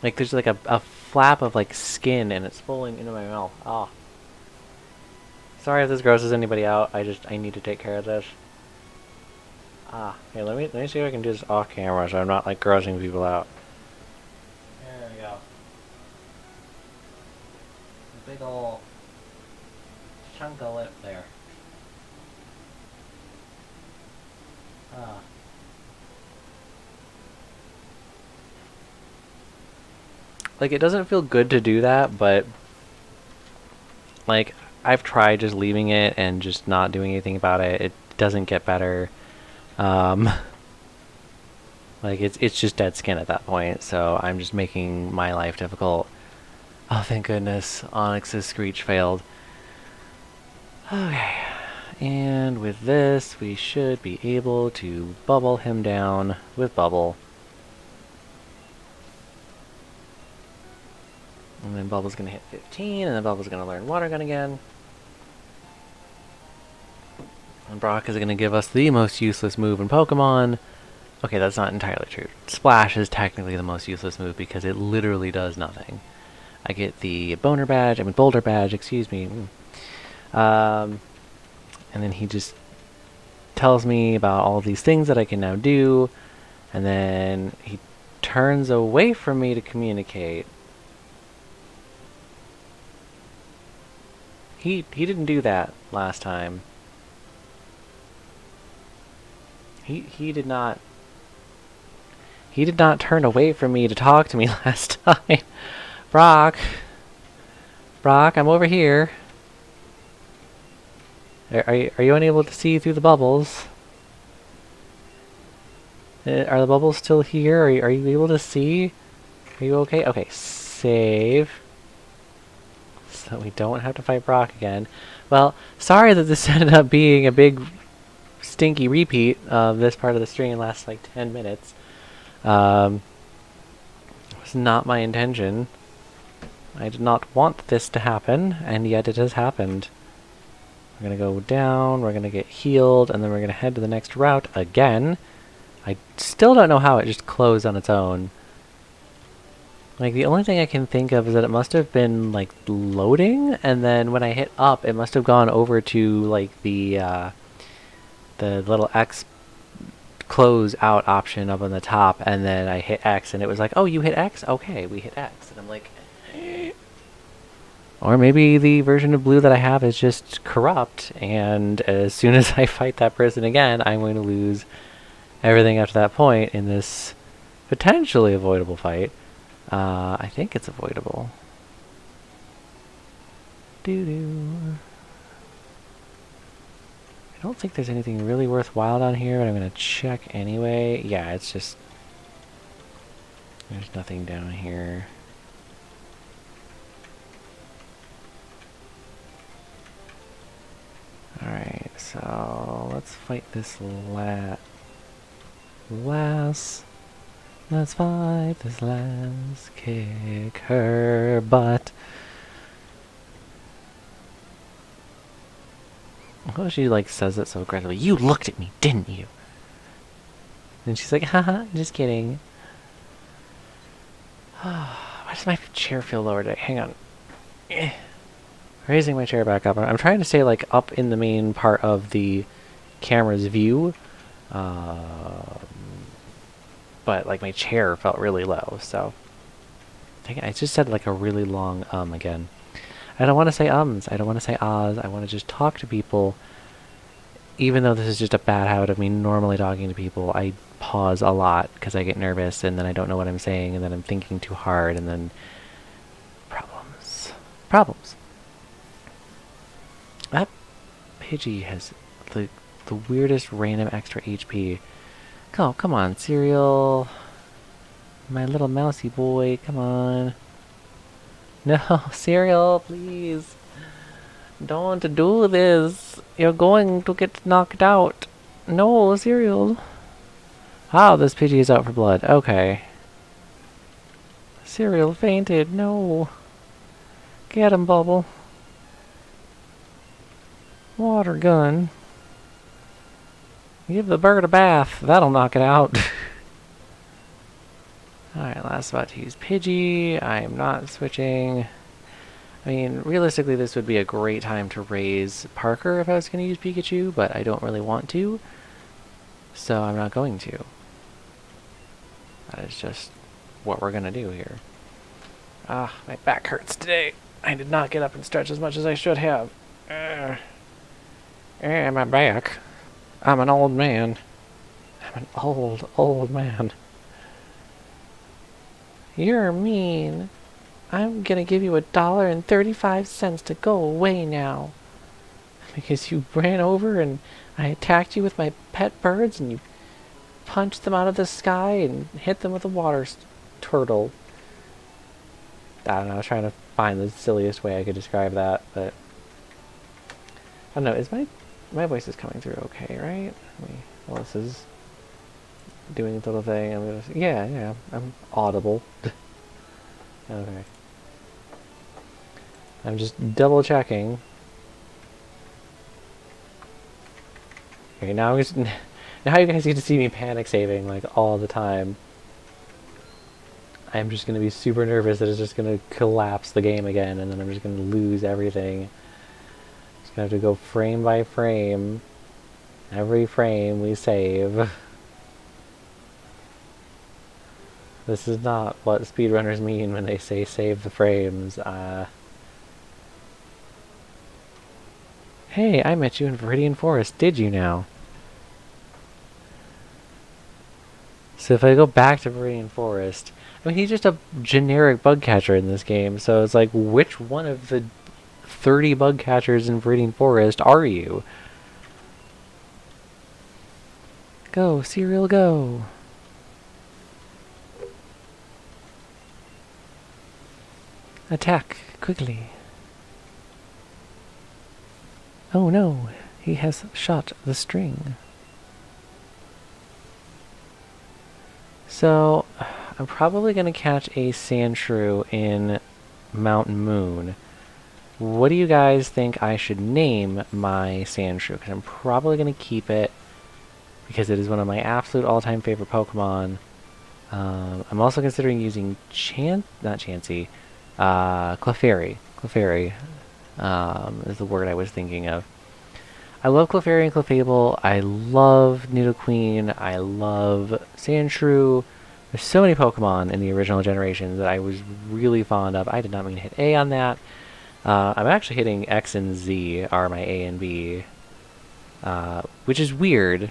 S1: Like there's like a flap of like skin and it's falling into my mouth. Ah. Sorry if this grosses anybody out. I need to take care of this. Hey, let me see if I can do this off camera so I'm not like grossing people out. There we go. A big ol' chunk of lip there. Like it doesn't feel good to do that, but like I've tried just leaving it and just not doing anything about it. It doesn't get better. Like it's just dead skin at that point, so I'm just making my life difficult. Oh, thank goodness, Onyx's Screech failed. Okay, and with this, we should be able to bubble him down with Bubble. And then Bubble's gonna hit 15, and then Bubble's gonna learn Water Gun again. And Brock is gonna give us the most useless move in Pokemon. Okay, that's not entirely true. Splash is technically the most useless move because it literally does nothing. I get the Boulder Badge, excuse me. And then he just tells me about all these things that I can now do, and then he turns away from me to communicate. He didn't do that last time. He did not turn away from me to talk to me last time. Brock, I'm over here. Are you unable to see through the bubbles? Are the bubbles still here? Are you able to see? Are you okay? Okay, save. So we don't have to fight Brock again. Well, sorry that this ended up being a big stinky repeat of this part of the stream lasts like 10 minutes. It was not my intention. I did not want this to happen, and yet it has happened. We're going to go down, we're going to get healed, and then we're going to head to the next route again. I still don't know how it just closed on its own. Like, the only thing I can think of is that it must have been, like, loading, and then when I hit up, it must have gone over to, like, the little X close out option up on the top, and then I hit X, and it was like, oh, you hit X? Okay, we hit X. And I'm like, eh. Or maybe the version of blue that I have is just corrupt, and as soon as I fight that person again, I'm going to lose everything up to that point in this potentially avoidable fight. I think it's avoidable. Doo-doo. I don't think there's anything really worthwhile down here, but I'm going to check anyway. Yeah, it's just... there's nothing down here. Alright, so let's fight this lass. Let's fight this lass. Kick her butt. Oh, she like says it so aggressively. You looked at me, didn't you? And she's like, haha, just kidding. Why does my chair feel lower today? Hang on. Raising my chair back up. I'm trying to stay like up in the main part of the camera's view. But like my chair felt really low, so I just said like a really long again. I don't want to say ums, I don't want to say ahs, I want to just talk to people. Even though this is just a bad habit of me normally talking to people, I pause a lot because I get nervous and then I don't know what I'm saying and then I'm thinking too hard and then problems. That Pidgey has the weirdest random extra HP. Oh, come on, Cereal. My little mousy boy, come on. No, Cereal, please. Don't do this. You're going to get knocked out. No, Cereal. Oh, this Pidgey is out for blood. Okay. Cereal fainted. No. Get him, Bubble. Water gun. Give the bird a bath. That'll knock it out. Alright, last spot to use Pidgey. I am not switching. I mean, realistically, this would be a great time to raise Parker if I was going to use Pikachu, but I don't really want to. So I'm not going to. That is just what we're going to do here. Ah, my back hurts today. I did not get up and stretch as much as I should have. My back. I'm an old man. I'm an old man. You're mean. I'm gonna give you $1.35 to go away now. Because you ran over and I attacked you with my pet birds and you punched them out of the sky and hit them with a water turtle. I don't know, I was trying to find the silliest way I could describe that, but... I don't know, is my voice is coming through okay, right? Well, this is doing its little thing. I'm gonna... Yeah, I'm audible. Okay. I'm just double checking. Okay, now now you guys get to see me panic saving like all the time. I'm just gonna be super nervous that it's just gonna collapse the game again, and then I'm just gonna lose everything. Just gonna have to go frame by frame. Every frame we save. This is not what speedrunners mean when they say save the frames. Hey, I met you in Viridian Forest, did you now? So if I go back to Viridian Forest, I mean, he's just a generic bug catcher in this game, so it's like, which one of the 30 bug catchers in Viridian Forest are you? Go, Cereal, go! Attack, quickly. Oh no, he has shot the string. So, I'm probably going to catch a Sandshrew in Mountain Moon. What do you guys think I should name my Sandshrew? Because I'm probably going to keep it because it is one of my absolute all-time favorite Pokemon. I'm also considering using Clefairy. Clefairy is the word I was thinking of. I love Clefairy and Clefable. I love Nidoqueen. I love Sandshrew. There's so many Pokemon in the original generation that I was really fond of. I did not mean to hit A on that. I'm actually hitting X and Z are my A and B, which is weird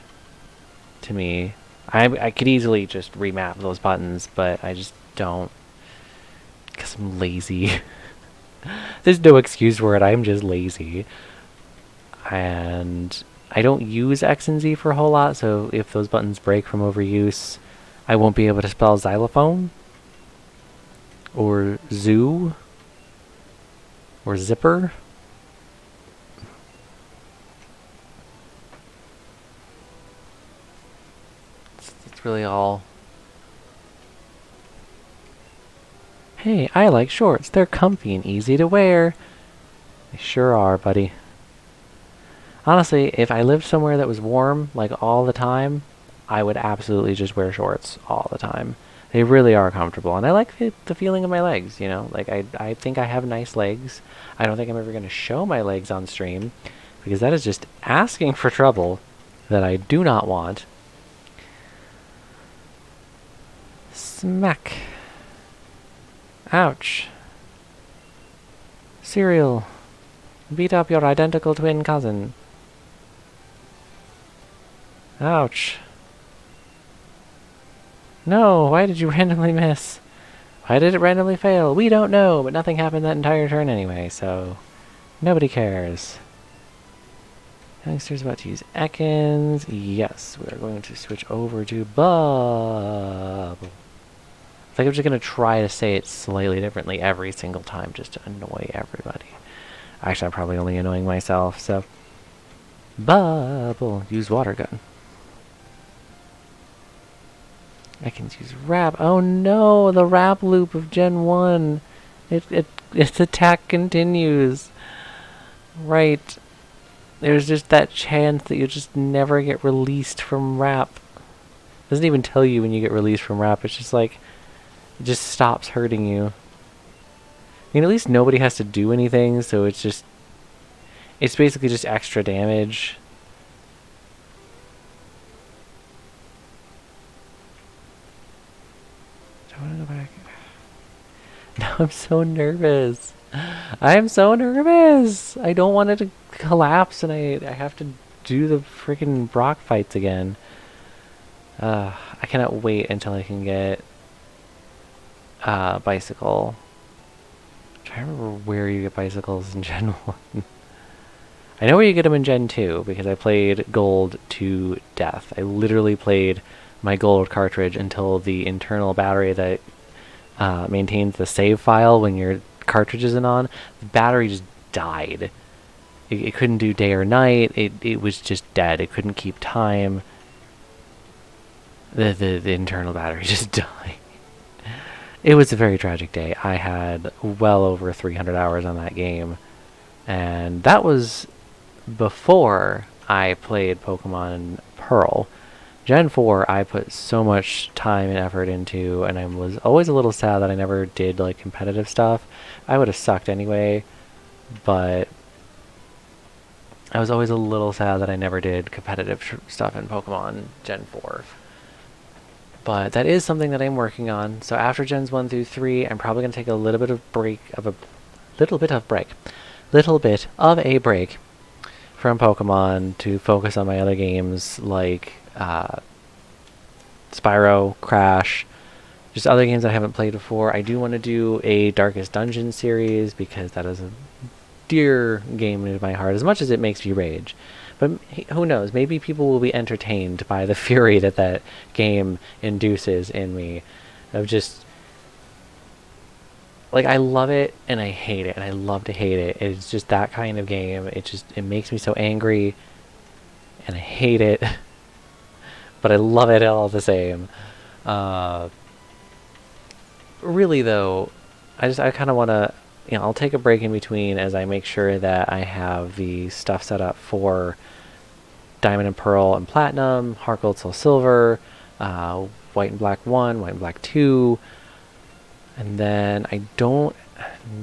S1: to me. I could easily just remap those buttons, but I just don't because I'm lazy. There's no excuse for it. I'm just lazy. And I don't use X and Z for a whole lot, so if those buttons break from overuse, I won't be able to spell xylophone, or zoo, or zipper. That's really all. Hey, I like shorts. They're comfy and easy to wear. They sure are, buddy. Honestly, if I lived somewhere that was warm, like all the time, I would absolutely just wear shorts all the time. They really are comfortable, and I like the feeling of my legs, you know? Like, I think I have nice legs. I don't think I'm ever going to show my legs on stream, because that is just asking for trouble that I do not want. Smack. Ouch. Cereal. Beat up your identical twin cousin. Ouch. No, why did you randomly miss? Why did it randomly fail? We don't know, but nothing happened that entire turn anyway, so nobody cares. Youngster's about to use Ekans. Yes, we are going to switch over to Bubble. I think I'm just going to try to say it slightly differently every single time just to annoy everybody. Actually, I'm probably only annoying myself, so... Bubble. Use Water Gun. I can use Wrap. Oh no, the Wrap loop of Gen 1. Its attack continues. Right. There's just that chance that you just never get released from Wrap. It doesn't even tell you when you get released from Wrap. It's just like, it just stops hurting you. I mean, at least nobody has to do anything, so it's just... It's basically just extra damage. Do I want to go back? No, I'm so nervous. I'm so nervous. I don't want it to collapse, and I have to do the freaking Brock fights again. I cannot wait until I can get Bicycle. I'm trying to remember where you get bicycles in Gen 1. I know where you get them in Gen 2, because I played Gold to death. I literally played my Gold cartridge until the internal battery that maintains the save file when your cartridge isn't on, the battery just died. It couldn't do day or night. It was just dead. It couldn't keep time. The internal battery just died. It was a very tragic day. I had well over 300 hours on that game, and that was before I played Pokemon Pearl. Gen 4 I put so much time and effort into, and I was always a little sad that I never did like competitive stuff. I would have sucked anyway, but I was always a little sad that I never did competitive stuff in Pokemon Gen 4. But that is something that I'm working on. So after Gens 1 through 3, I'm probably going to take a little bit of a break from Pokemon to focus on my other games like Spyro, Crash, just other games I haven't played before. I do want to do a Darkest Dungeon series because that is a dear game into my heart, as much as it makes me rage. But who knows? Maybe people will be entertained by the fury that that game induces in me, of just like I love it and I hate it, and I love to hate it. It's just that kind of game. It makes me so angry, and I hate it, but I love it all the same. Uh, Really though, I kind of want to, I'll take a break in between as I make sure that I have the stuff set up for Diamond and Pearl and Platinum, Heart Gold, Soul Silver, White and Black 1, White and Black 2, and then I don't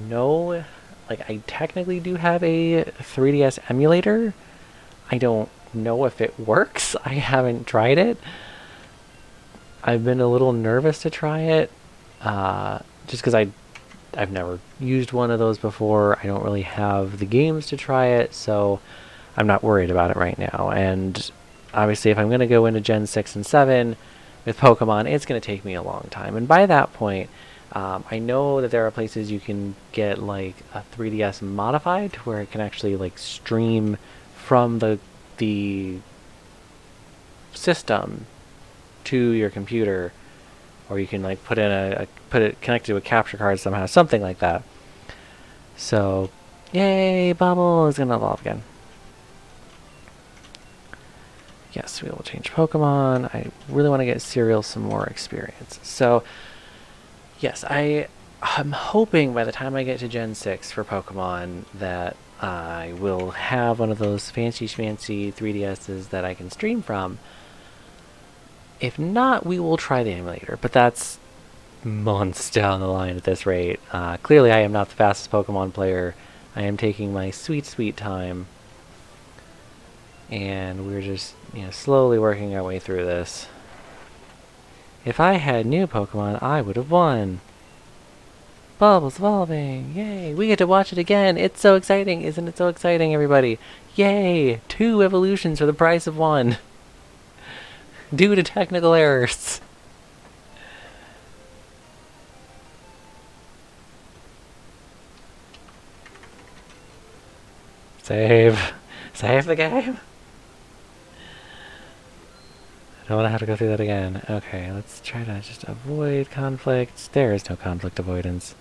S1: know, like I technically do have a 3DS emulator. I don't know if it works. I haven't tried it. I've been a little nervous to try it, just because I've never used one of those before. I don't really have the games to try it, so I'm not worried about it right now. And obviously, if I'm going to go into Gen 6 and 7 with Pokemon, it's going to take me a long time. And by that point, I know that there are places you can get like a 3DS modified to where it can actually like stream from the system to your computer, or you can like put it connected to a capture card somehow, something like that. So, yay, Bubble is gonna evolve again. Yes, we will change Pokemon. I really want to get Cereal some more experience. So, yes, I'm hoping by the time I get to Gen 6 for Pokemon that I will have one of those fancy schmancy 3DSs that I can stream from. If not, we will try the emulator, but that's months down the line at this rate. Clearly, I am not the fastest Pokemon player. I am taking my sweet, sweet time, and we're just, slowly working our way through this. If I had new Pokemon, I would have won. Bubble's evolving! Yay! We get to watch it again! It's so exciting! Isn't it so exciting, everybody? Yay! 2 evolutions for the price of 1! Due to technical errors. Save. Save the game. I don't want to have to go through that again. Okay, let's try to just avoid conflicts. There is no conflict avoidance.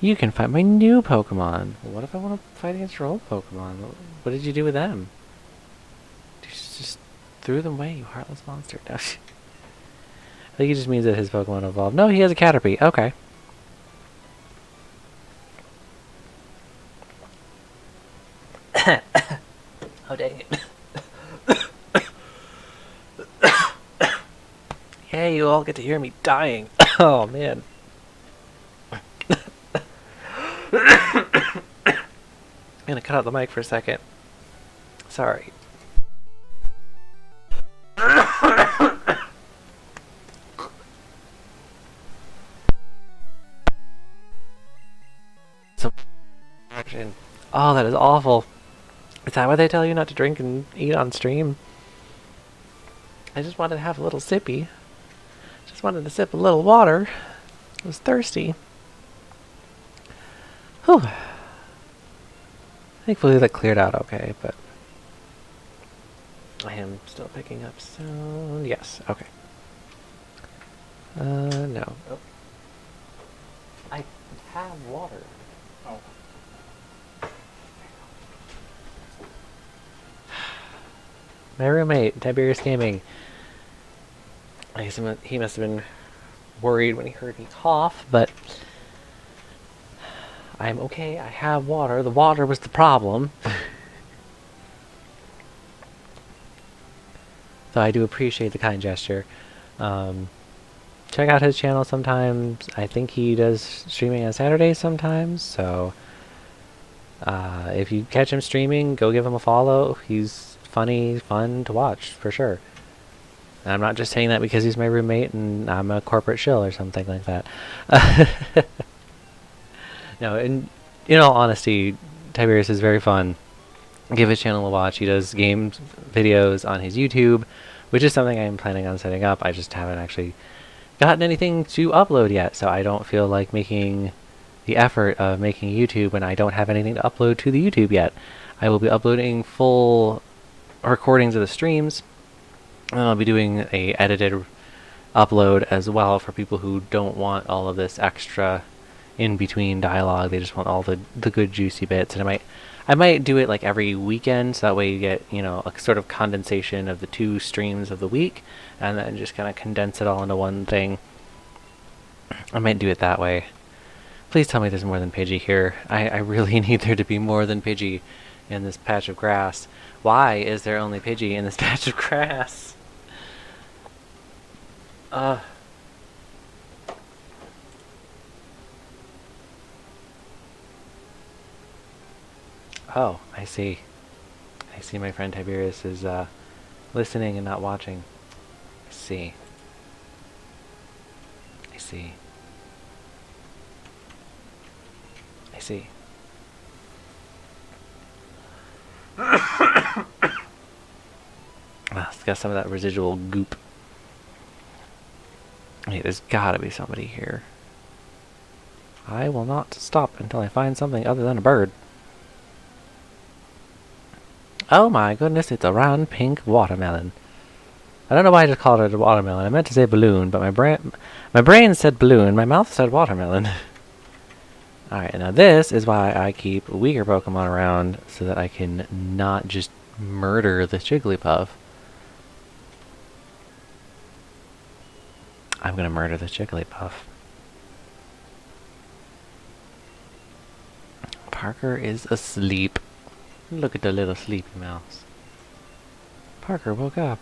S1: You can fight my new Pokemon. What if I want to fight against your old Pokemon? What did you do with them? You just threw them away, you heartless monster. No. I think he just means that his Pokemon evolved. No, he has a Caterpie. Okay. Oh, dang it. Yay, you all get to hear me dying. Oh, man. I'm gonna cut out the mic for a second. Sorry. Oh, that is awful. Is that why they tell you not to drink and eat on stream? I just wanted to have a little sippy. Just wanted to sip a little water. I was thirsty. Whew. Thankfully that cleared out okay, but I am still picking up sound. Yes, okay. No. Oh. I have water. Oh. My roommate, Tiberius Gaming. I guess he must have been worried when he heard me cough, but I'm okay. I have water. The water was the problem. So I do appreciate the kind gesture. Check out his channel sometimes. I think he does streaming on Saturdays sometimes, so if you catch him streaming, go give him a follow. He's funny, fun to watch, for sure. And I'm not just saying that because he's my roommate and I'm a corporate shill or something like that. No, in all honesty, Tiberius is very fun. Give his channel a watch. He does games videos on his YouTube, which is something I'm planning on setting up. I just haven't actually gotten anything to upload yet, so I don't feel like making the effort of making YouTube when I don't have anything to upload to the YouTube yet. I will be uploading full recordings of the streams, and I'll be doing a edited upload as well for people who don't want all of this extra in between dialogue. They just want all the good juicy bits, and I might do it like every weekend, so that way you get, you know, a sort of condensation of the 2 streams of the week, and then just kind of condense it all into one thing. I might do it that way. Please tell me there's more than Pidgey here. I really need there to be more than Pidgey in this patch of grass. Why is there only Pidgey in this patch of grass? Oh, I see. I see my friend Tiberius is listening and not watching. I see. I see. I see. It's got some of that residual goop. Hey, there's gotta be somebody here. I will not stop until I find something other than a bird. Oh my goodness, it's a round pink watermelon. I don't know why I just called it a watermelon. I meant to say balloon, but my brain said balloon, my mouth said watermelon. Alright, now this is why I keep weaker Pokemon around, so that I can not just murder the Jigglypuff. I'm gonna murder the Jigglypuff. Parker is asleep. Look at the little sleepy mouse. Parker woke up.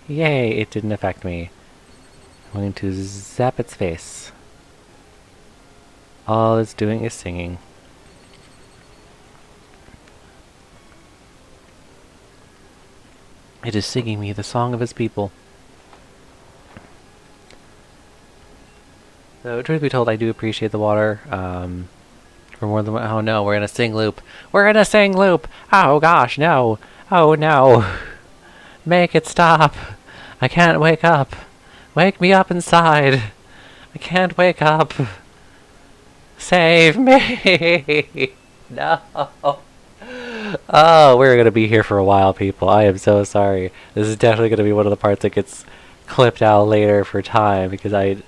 S1: Yay, it didn't affect me. I'm going to zap its face. All it's doing is singing. It is singing me the song of its people. So, truth be told, I do appreciate the water. For more than oh no, we're in a sing loop. We're in a sing loop. Oh gosh, no. Oh no. Make it stop. I can't wake up. Wake me up inside. I can't wake up. Save me. No. Oh, we're gonna be here for a while, people. I am so sorry. This is definitely gonna be one of the parts that gets clipped out later for time, because I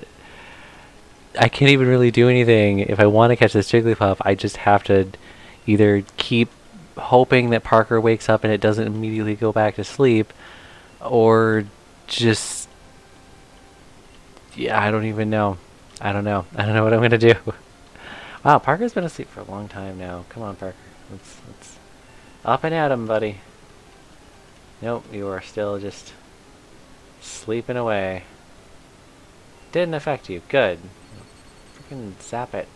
S1: can't even really do anything. If I want to catch this Jigglypuff, I just have to either keep hoping that Parker wakes up and it doesn't immediately go back to sleep, or just... yeah, I don't even know. I don't know. I don't know what I'm going to do. Wow, Parker's been asleep for a long time now. Come on, Parker. Let's up and at him, buddy. Nope, you are still just sleeping away. Didn't affect you. Good. Freaking zap it.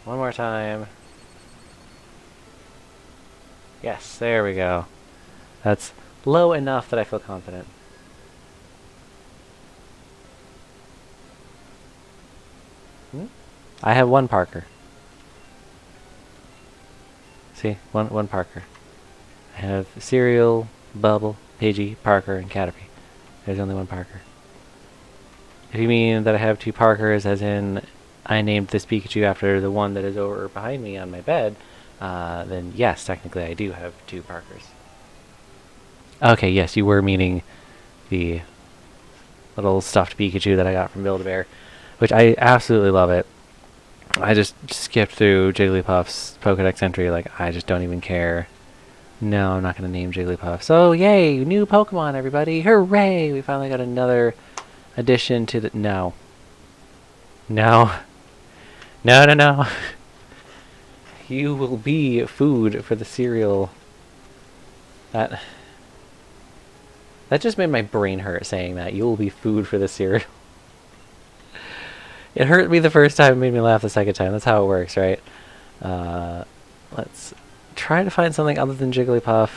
S1: One more time. Yes, there we go. That's low enough that I feel confident. I have one Parker. See? One Parker. I have Cereal, Bubble, Pidgey, Parker, and Caterpie. There's only one Parker. If you mean that I have 2 Parkers, as in I named this Pikachu after the one that is over behind me on my bed, then yes, technically I do have 2 Parkers. Okay, yes, you were meaning the little stuffed Pikachu that I got from Build-A-Bear, which I absolutely love it. I just skipped through Jigglypuff's Pokedex entry, like, I just don't even care. No, I'm not going to name Jigglypuff. So, yay, new Pokemon, everybody! Hooray! We finally got another addition to the... No. No. No, no, no. You will be food for the cereal. That just made my brain hurt saying that. You will be food for the cereal. It hurt me the first time, it made me laugh the second time. That's how it works, right? Let's try to find something other than Jigglypuff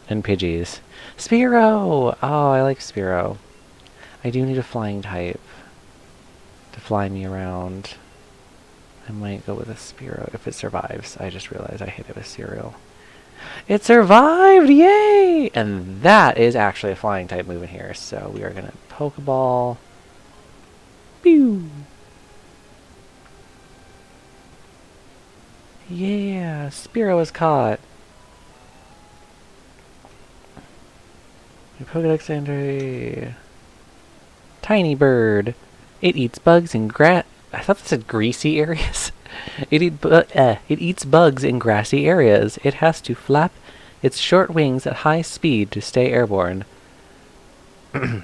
S1: and Pidgeys. Spearow! Oh, I like Spearow. I do need a flying type to fly me around. I might go with a Spearow if it survives. I just realized I hit it with Cereal. It survived! Yay! And that is actually a flying type move in here. So we are going to Pokeball. Pew! Yeah! Spearow is caught. Pokedex entry. Tiny bird. It eats bugs in I thought that said greasy areas. It eats bugs in grassy areas. It has to flap its short wings at high speed to stay airborne. I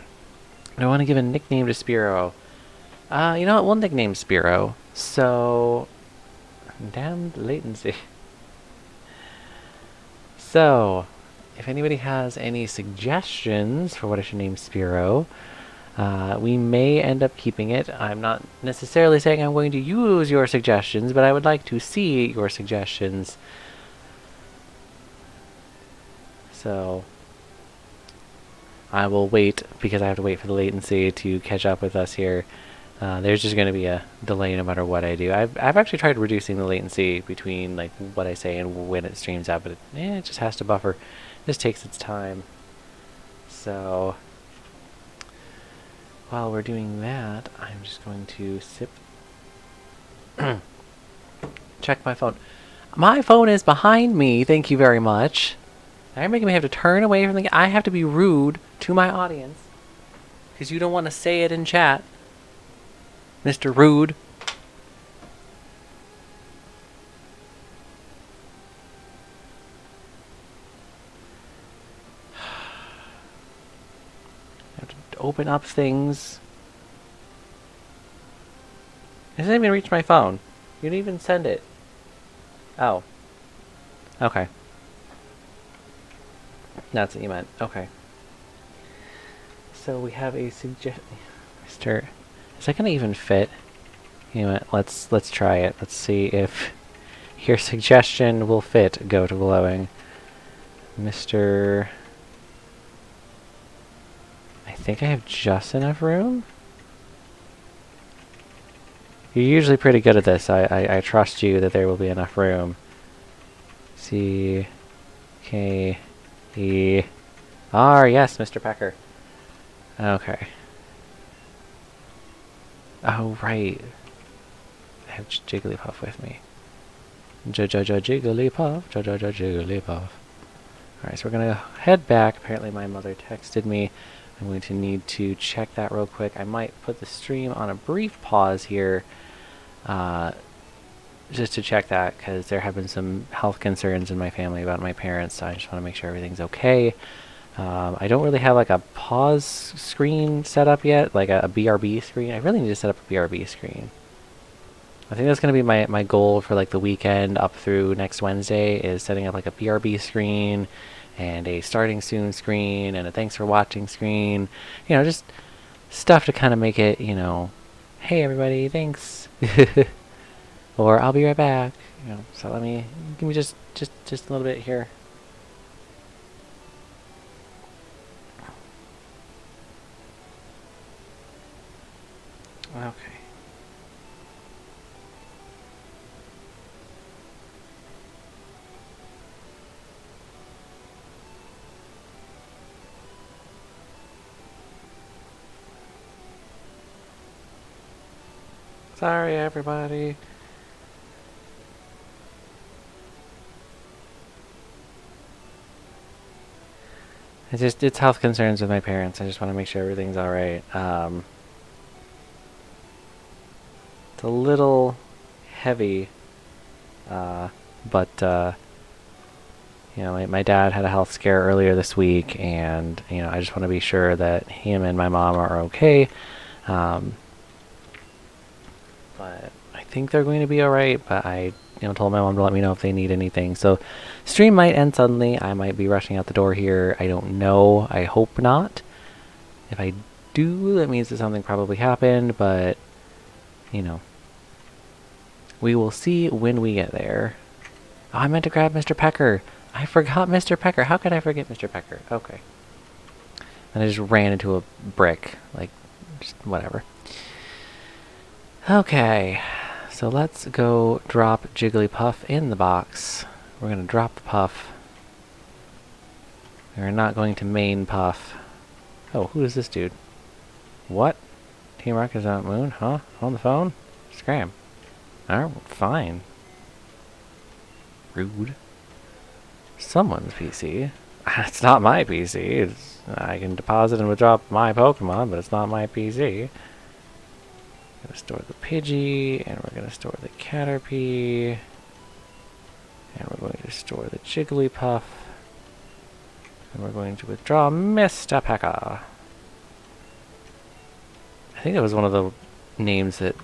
S1: want to give a nickname to Spiro. You know what? We'll nickname Spiro. So, damned latency. So, if anybody has any suggestions for what I should name Spiro, we may end up keeping it. I'm not necessarily saying I'm going to use your suggestions, but I would like to see your suggestions. So, I will wait, because I have to wait for the latency to catch up with us here. There's just going to be a delay no matter what I do. I've actually tried reducing the latency between like what I say and when it streams out, but it just has to buffer. This takes its time. So while we're doing that, I'm just going to check my phone. My phone is behind me. Thank you very much. Now you're making me have to turn away from the. I have to be rude to my audience because you don't want to say it in chat. Mr. Rude. I have to open up things. It doesn't even reach my phone. You didn't even send it. Oh. Okay. That's what you meant. Okay. So we have a suggestion. Mr. Is that gonna even fit? You know what? Let's try it. Let's see if your suggestion will fit. Go to glowing, Mr. I think I have just enough room. You're usually pretty good at this. I trust you that there will be enough room. C K E R. Yes, Mr. Pecker. Okay. Oh, right. I have Jigglypuff with me. Jigglypuff. Jigglypuff. Alright, so we're going to head back. Apparently my mother texted me. I'm going to need to check that real quick. I might put the stream on a brief pause here. Just to check that, because there have been some health concerns in my family about my parents. So I just want to make sure everything's okay. I don't really have like a pause screen set up yet, like a BRB screen. I really need to set up a BRB screen. I think that's going to be my goal for like the weekend up through next Wednesday, is setting up like a BRB screen and a starting soon screen and a thanks for watching screen. You know, just stuff to kind of make it, you know, hey everybody, thanks. Or I'll be right back. You know, so give me just a little bit here. Okay. Sorry, everybody. It's health concerns with my parents. I just want to make sure everything's all right. It's a little heavy, but you know, my dad had a health scare earlier this week, and you know, I just want to be sure that him and my mom are okay. But I think they're going to be all right. But I, you know, told my mom to let me know if they need anything. So, stream might end suddenly. I might be rushing out the door here. I don't know. I hope not. If I do, that means that something probably happened. But you know, we will see when we get there. Oh, I meant to grab Mr. Pecker. I forgot Mr. Pecker. How could I forget Mr. Pecker? Okay. And I just ran into a brick. Like, just whatever. Okay. So let's go drop Jigglypuff in the box. We're going to drop the Puff. We're not going to main Puff. Oh, who is this dude? What? Team Rocket's on Moon? Huh? On the phone? Scram. Alright, fine. Rude. Someone's PC. It's not my PC. I can deposit and withdraw my Pokemon, but it's not my PC. We're going to store the Pidgey, and we're going to store the Caterpie, and we're going to store the Jigglypuff, and we're going to withdraw Mr. Pekka. I think that was one of the names that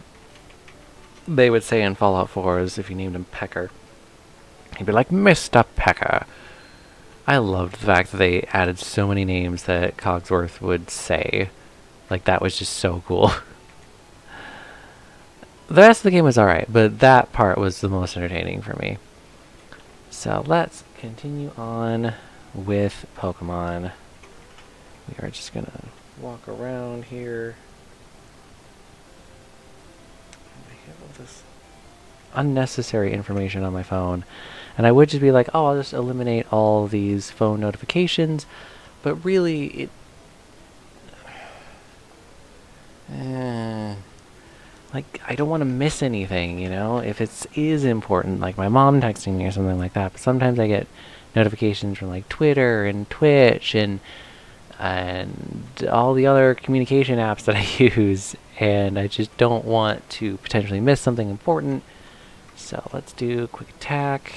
S1: they would say in Fallout 4 is if you named him Pecker. He'd be like, Mr. Pecker. I loved the fact that they added so many names that Cogsworth would say. Like, that was just so cool. The rest of the game was alright, but that part was the most entertaining for me. So let's continue on with Pokemon. We are just gonna walk around here. I have all this unnecessary information on my phone. And I would just be like, oh, I'll just eliminate all these phone notifications. But really, like, I don't want to miss anything, you know? If it is important, like my mom texting me or something like that. But sometimes I get notifications from, like, Twitter and Twitch and all the other communication apps that I use. And I just don't want to potentially miss something important. So let's do a quick attack.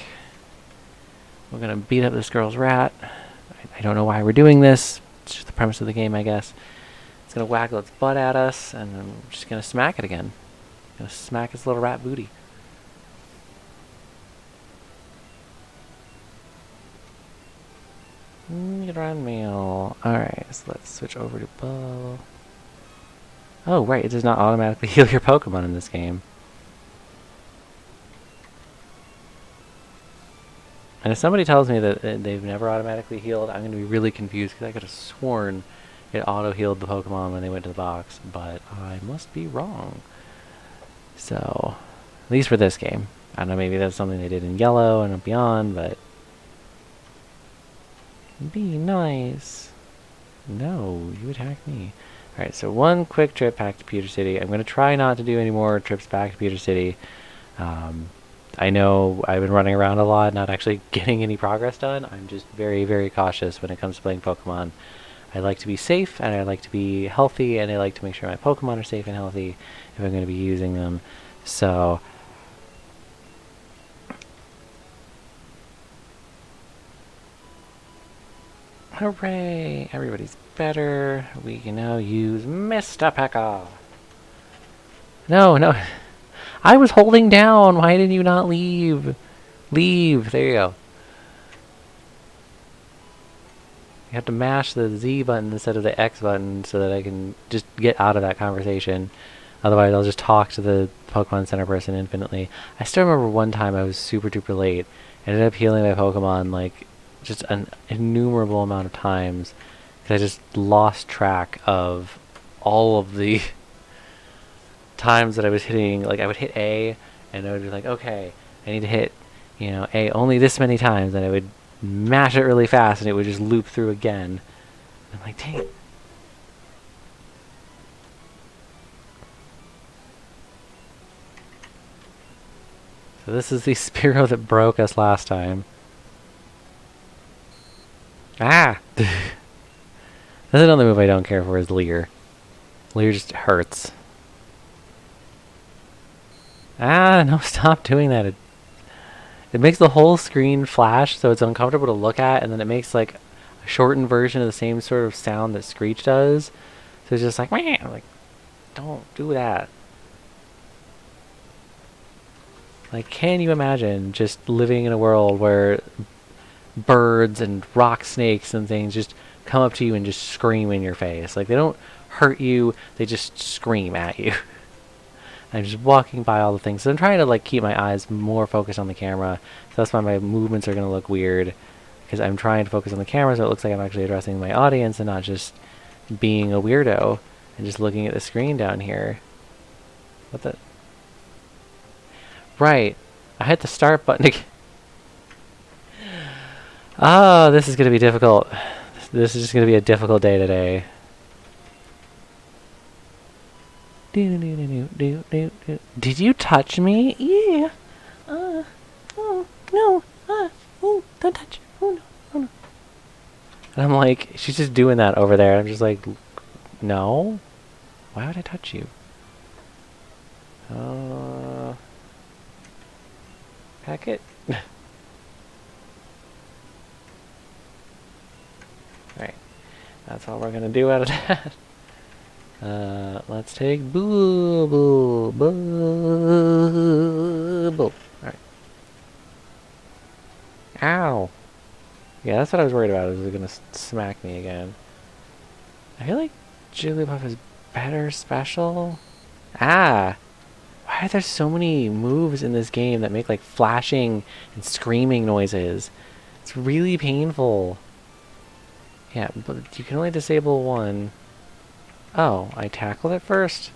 S1: We're going to beat up this girl's rat. I don't know why we're doing this. It's just the premise of the game, I guess. It's going to waggle its butt at us, and I'm just going to smack it again. Going to smack its little rat booty. Run meal. Alright, so let's switch over to Bow. Oh, right, it does not automatically heal your Pokemon in this game. And if somebody tells me that they've never automatically healed, I'm going to be really confused because I could have sworn it auto-healed the Pokemon when they went to the box, but I must be wrong. So, at least for this game. I don't know, maybe that's something they did in Yellow and beyond, but... Be nice. No, you attacked me. Alright, so one quick trip back to Pewter City. I'm going to try not to do any more trips back to Pewter City. I know I've been running around a lot, not actually getting any progress done. I'm just very, very cautious when it comes to playing Pokemon. I like to be safe, and I like to be healthy, and I like to make sure my Pokemon are safe and healthy if I'm going to be using them. So... hooray! Everybody's better. We can now use Mr. Pekka. No, no. I was holding down. Why did you not leave? Leave. There you go. You have to mash the Z button instead of the X button so that I can just get out of that conversation. Otherwise, I'll just talk to the Pokemon Center person infinitely. I still remember one time I was super duper late. I ended up healing my Pokemon like just an innumerable amount of times because I just lost track of all of the times that I was hitting. Like, I would hit A and I would be like, okay, I need to hit, you know, A only this many times, and I would mash it really fast and it would just loop through again. I'm like, dang it. So this is the Spearow that broke us last time. Ah! That's another move I don't care for is Leer. Leer just hurts. Ah, no, stop doing that. It makes the whole screen flash so it's uncomfortable to look at, and then it makes like a shortened version of the same sort of sound that Screech does. So it's just like, meh, like, don't do that. Like, can you imagine just living in a world where birds and rock snakes and things just come up to you and just scream in your face? Like, they don't hurt you, they just scream at you. I'm just walking by all the things. So I'm trying to like keep my eyes more focused on the camera. So that's why my movements are going to look weird. Because I'm trying to focus on the camera so it looks like I'm actually addressing my audience and not just being a weirdo and just looking at the screen down here. What the... Right. I hit the start button again. Oh, this is going to be difficult. This is just going to be a difficult day today. Did you touch me? Yeah. Oh, no. Oh, don't touch. Oh, no. Oh, no. And I'm like, she's just doing that over there. I'm just like, no. Why would I touch you? Pack it. Alright. That's all we're gonna do out of that. Let's take boo boo boo boo. Alright. Ow. Yeah, that's what I was worried about. Is it gonna smack me again? I feel like Jigglypuff is better special. Ah! Why are there so many moves in this game that make like flashing and screaming noises? It's really painful. Yeah, but you can only disable one. Oh, I tackled it first?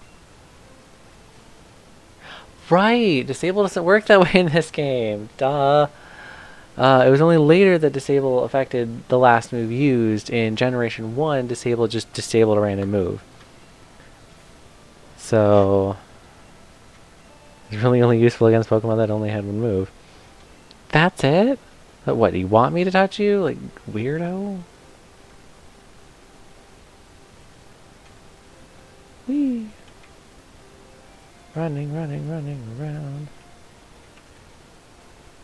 S1: Right! Disable doesn't work that way in this game. Duh. It was only later that disable affected the last move used. In Generation 1, disable just disabled a random move. So it's really only useful against Pokemon that only had one move. That's it? But what, do you want me to touch you? Like, weirdo? Whee! Running, running, running around.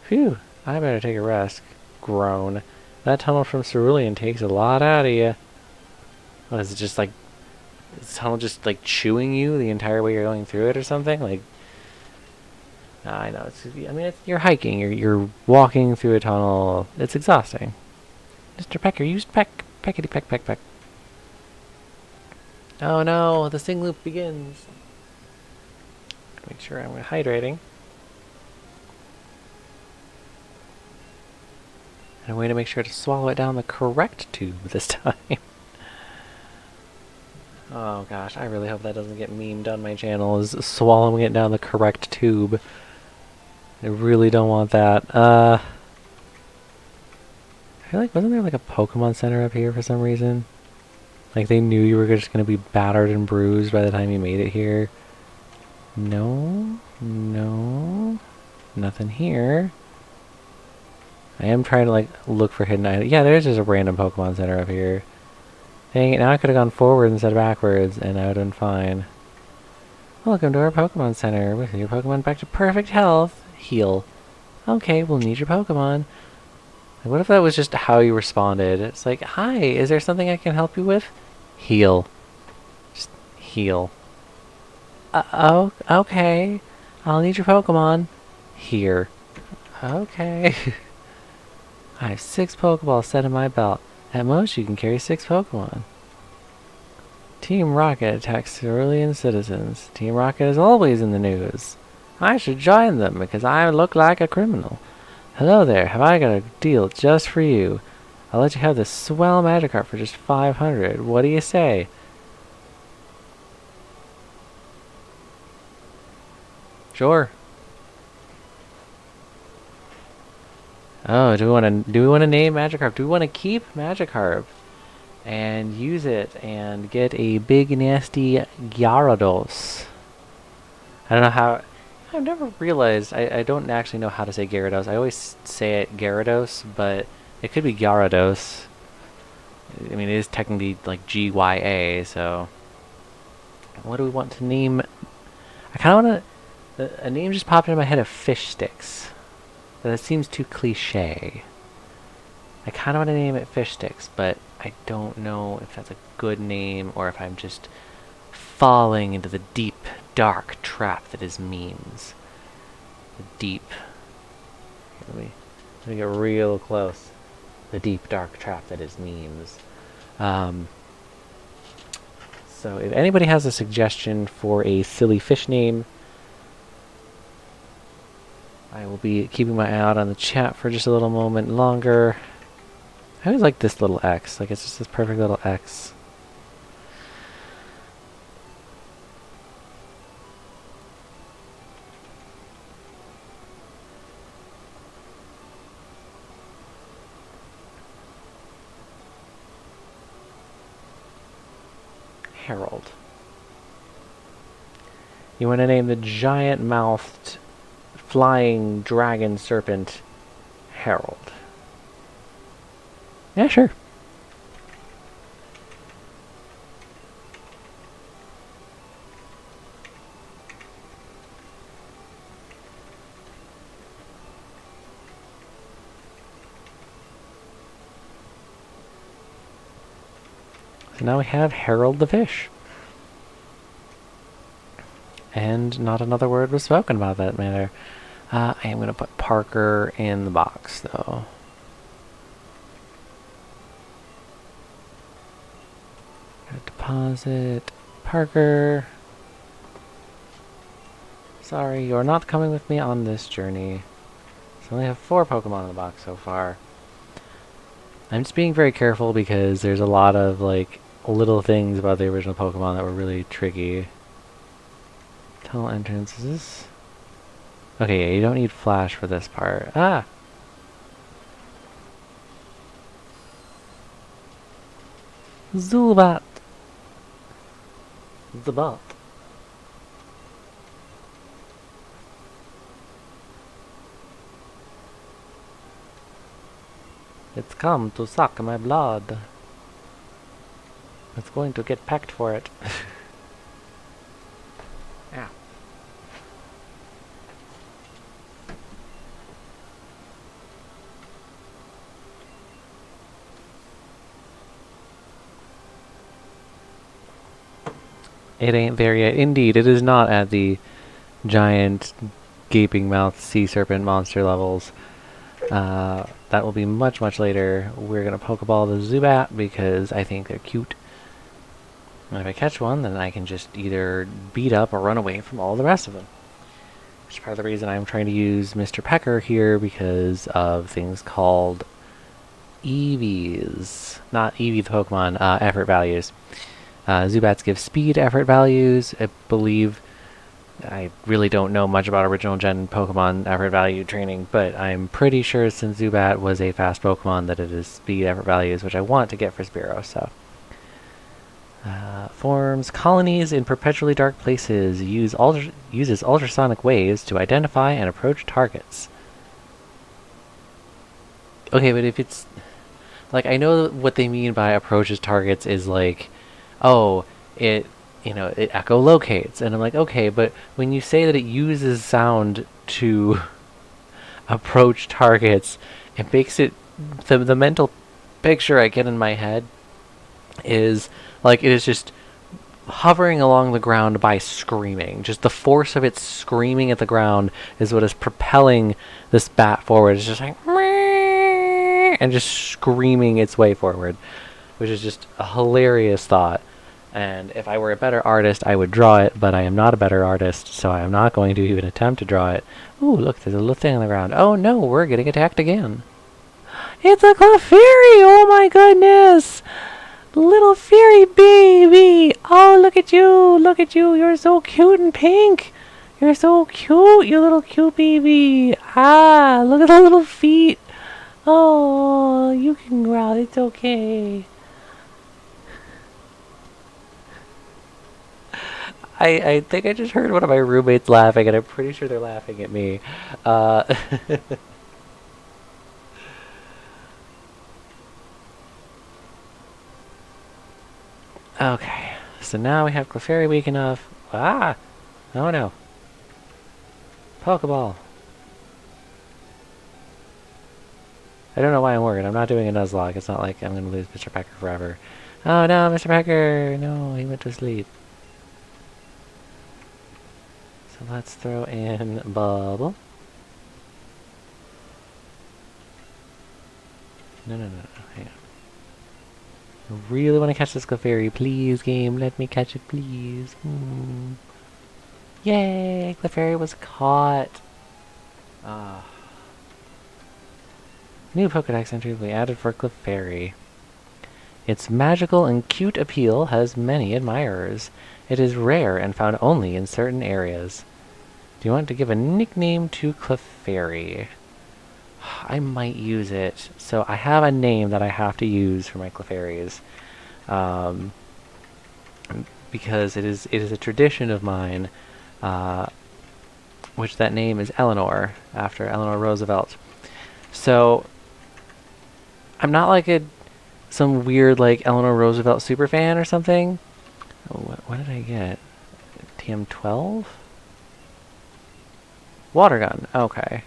S1: Phew, I better take a rest. Groan. That tunnel from Cerulean takes a lot out of you. What, is it just like... Is the tunnel just like chewing you the entire way you're going through it or something? Like... I know, I mean, you're hiking, you're walking through a tunnel. It's exhausting. Mr. Pecker, use peck. Peckety peck peck peck. Oh no, the sing loop begins. Make sure I'm hydrating. And a way to make sure to swallow it down the correct tube this time. Oh gosh, I really hope that doesn't get memed on my channel, is swallowing it down the correct tube. I really don't want that. I feel like, wasn't there like a Pokemon Center up here for some reason? Like they knew you were just going to be battered and bruised by the time you made it here. No, no, nothing here. I am trying to like look for hidden items. Yeah, there's just a random Pokemon Center up here. Dang it, now I could have gone forward instead of backwards and I would have been fine. Welcome to our Pokemon Center. With your Pokemon back to perfect health. Heal. Okay, we'll need your Pokemon. Like, what if that was just how you responded? It's like, hi, is there something I can help you with? Heal. Just heal. Oh, okay. I'll need your Pokemon. Here. Okay. I have 6 Pokeballs set in my belt. At most, you can carry 6 Pokemon. Team Rocket attacks Cerulean citizens. Team Rocket is always in the news. I should join them because I look like a criminal. Hello there, have I got a deal just for you. I'll let you have this swell Magikarp for just 500. What do you say? Sure. Oh, do we want to name Magikarp? Do we want to keep Magikarp and use it and get a big nasty Gyarados? I don't know how. I've never realized. I don't actually know how to say Gyarados. I always say it Gyarados, but it could be Gyarados. I mean, it is technically like GYA. So, what do we want to name? I kind of want to. A name just popped into my head of Fish Sticks. But that seems too cliche. I kind of want to name it Fish Sticks, but I don't know if that's a good name or if I'm just falling into the deep, dark trap that is memes. The deep... Let me get real close. The deep, dark trap that is memes. So if anybody has a suggestion for a silly fish name, I will be keeping my eye out on the chat for just a little moment longer. I always like this little X. Like, it's just this perfect little X. Harold. You want to name the giant-mouthed flying dragon serpent Harold? Yeah, sure. So now we have Harold the Fish. And not another word was spoken about that matter. I am going to put Parker in the box, though. Deposit Parker. Sorry, you're not coming with me on this journey. So I only have 4 Pokemon in the box so far. I'm just being very careful because there's a lot of like little things about the original Pokemon that were really tricky. Tunnel entrance, is this? Okay, yeah, you don't need flash for this part. Ah! Zubat! Zubat. It's come to suck my blood. It's going to get pecked for it. Yeah. It ain't there yet. Indeed, it is not at the giant gaping mouth sea serpent monster levels. That will be much, much later. We're going to Pokeball the Zubat because I think they're cute. And if I catch one, then I can just either beat up or run away from all the rest of them. Which is part of the reason I'm trying to use Mr. Pecker here because of things called EVs. Not EV the Pokemon, effort values. Zubats give speed effort values. I really don't know much about original gen Pokemon effort value training, but I'm pretty sure since Zubat was a fast Pokemon that it is speed effort values, which I want to get for Spearow, so. Forms colonies in perpetually dark places. Uses ultrasonic waves to identify and approach targets. Okay, but if it's... Like, I know what they mean by approaches targets is like, oh, it echolocates. And I'm like, okay, but when you say that it uses sound to approach targets, it makes it... The mental picture I get in my head is, like, it is just hovering along the ground by screaming. Just the force of it screaming at the ground is what is propelling this bat forward. It's just like... and just screaming its way forward, which is just a hilarious thought. And if I were a better artist, I would draw it, but I am not a better artist, so I am not going to even attempt to draw it. Ooh, look, there's a little thing on the ground. Oh no, we're getting attacked again. It's a Clefairy! Oh my goodness! Little fairy baby! Oh, look at you! Look at you! You're so cute and pink! You're so cute, you little cute baby! Ah, look at the little feet! Oh, you can growl, it's okay. I think I just heard one of my roommates laughing, and I'm pretty sure they're laughing at me. Okay, so now we have Clefairy weak enough. Ah! Oh no. Pokeball. I don't know why I'm worried. I'm not doing a Nuzlocke. It's not like I'm going to lose Mr. Pecker forever. Oh no, Mr. Pecker! No, he went to sleep. So let's throw in Bubble. No. Hang on. I really want to catch this Clefairy. Please, game, let me catch it, please. Yay! Clefairy was caught. New Pokedex entry will be added for Clefairy. Its magical and cute appeal has many admirers. It is rare and found only in certain areas. Do you want to give a nickname to Clefairy? I might use it. So I have a name that I have to use for my Clefairies. Because it is a tradition of mine, which that name is Eleanor, after Eleanor Roosevelt. So I'm not like some weird like Eleanor Roosevelt superfan or something. Oh, what did I get? TM12? Water gun. Okay.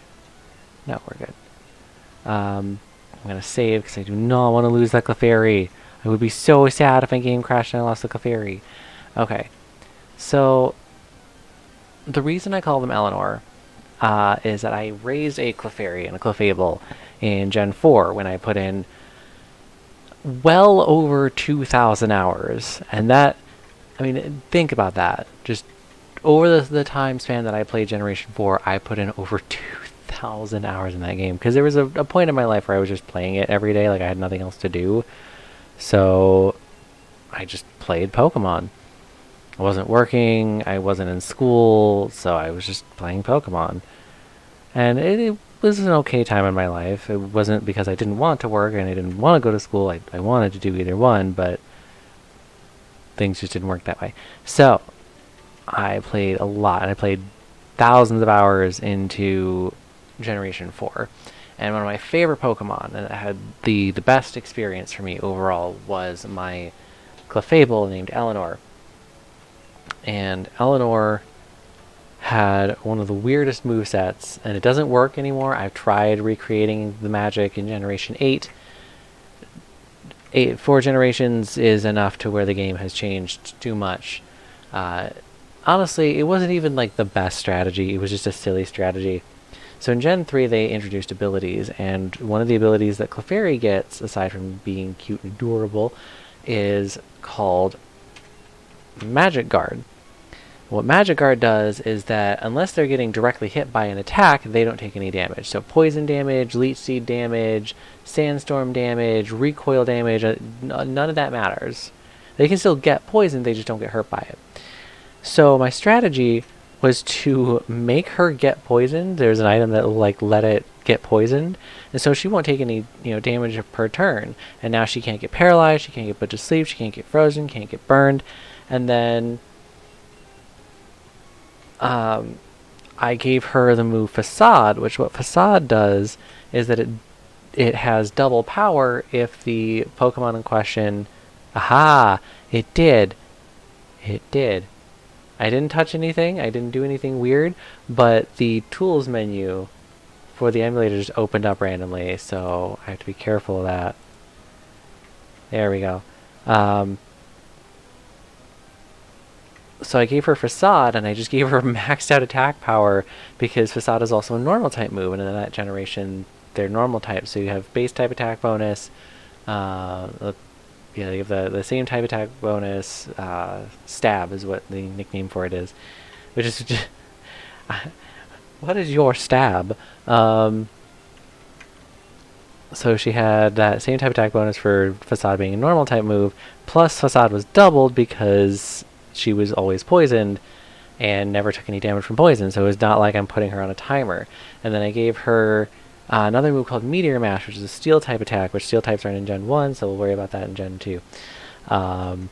S1: No, we're good. I'm gonna save because I do not want to lose that Clefairy. I would be so sad if my game crashed and I lost the Clefairy. Okay, so the reason I call them Eleanor is that I raised a Clefairy and a Clefable in Gen 4 when I put in well over 2,000 hours. And that, I mean, think about that. Just over the time span that I played Generation 4, I put in over 2,000 hours in that game. Because there was a point in my life where I was just playing it every day, like I had nothing else to do. So I just played Pokemon. I wasn't working, I wasn't in school, so I was just playing Pokemon. And it was an okay time in my life. It wasn't because I didn't want to work and I didn't want to go to school. I wanted to do either one, but things just didn't work that way. So I played a lot, and I played thousands of hours into Generation 4. And one of my favorite Pokemon, and it had the best experience for me overall, was my Clefable named Eleanor. And Eleanor had one of the weirdest movesets, and it doesn't work anymore. I've tried recreating the magic in Generation 8. 4 generations is enough to where the game has changed too much. Honestly, it wasn't even like the best strategy. It was just a silly strategy. So in Gen 3, they introduced abilities, and one of the abilities that Clefairy gets, aside from being cute and adorable, is called Magic Guard. What Magic Guard does is that unless they're getting directly hit by an attack, they don't take any damage. So poison damage, leech seed damage, sandstorm damage, recoil damage, none of that matters. They can still get poisoned, they just don't get hurt by it. So my strategy was to make her get poisoned. There's an item that will like let it get poisoned, and so she won't take any damage per turn. And now she can't get paralyzed, she can't get put to sleep, she can't get frozen, can't get burned, and then I gave her the move Facade, which what Facade does is that it has double power if the Pokemon in question... Aha! It did. It did. I didn't touch anything, I didn't do anything weird, but the tools menu for the emulator just opened up randomly, so I have to be careful of that. There we go. So I gave her Facade, and I just gave her maxed out attack power, because Facade is also a normal type move, and in that generation, they're normal types. So you have base type attack bonus, you have the same type attack bonus, Stab is what the nickname for it is, which is just, what is your Stab? So she had that same type attack bonus for Facade being a normal type move, plus Facade was doubled because she was always poisoned and never took any damage from poison, so it was not like I'm putting her on a timer. And then I gave her another move called Meteor Mash, which is a steel type attack, which steel types aren't in Gen 1, so we'll worry about that in Gen 2. And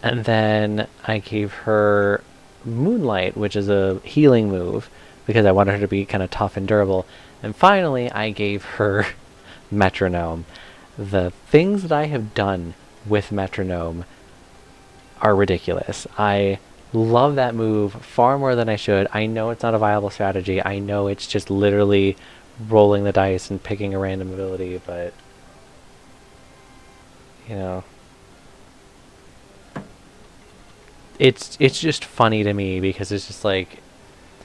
S1: then I gave her Moonlight, which is a healing move, because I wanted her to be kind of tough and durable. And finally, I gave her Metronome. The things that I have done with Metronome are ridiculous. I love that move far more than I should. I know it's not a viable strategy. I know it's just literally rolling the dice and picking a random ability, but it's just funny to me because it's just like,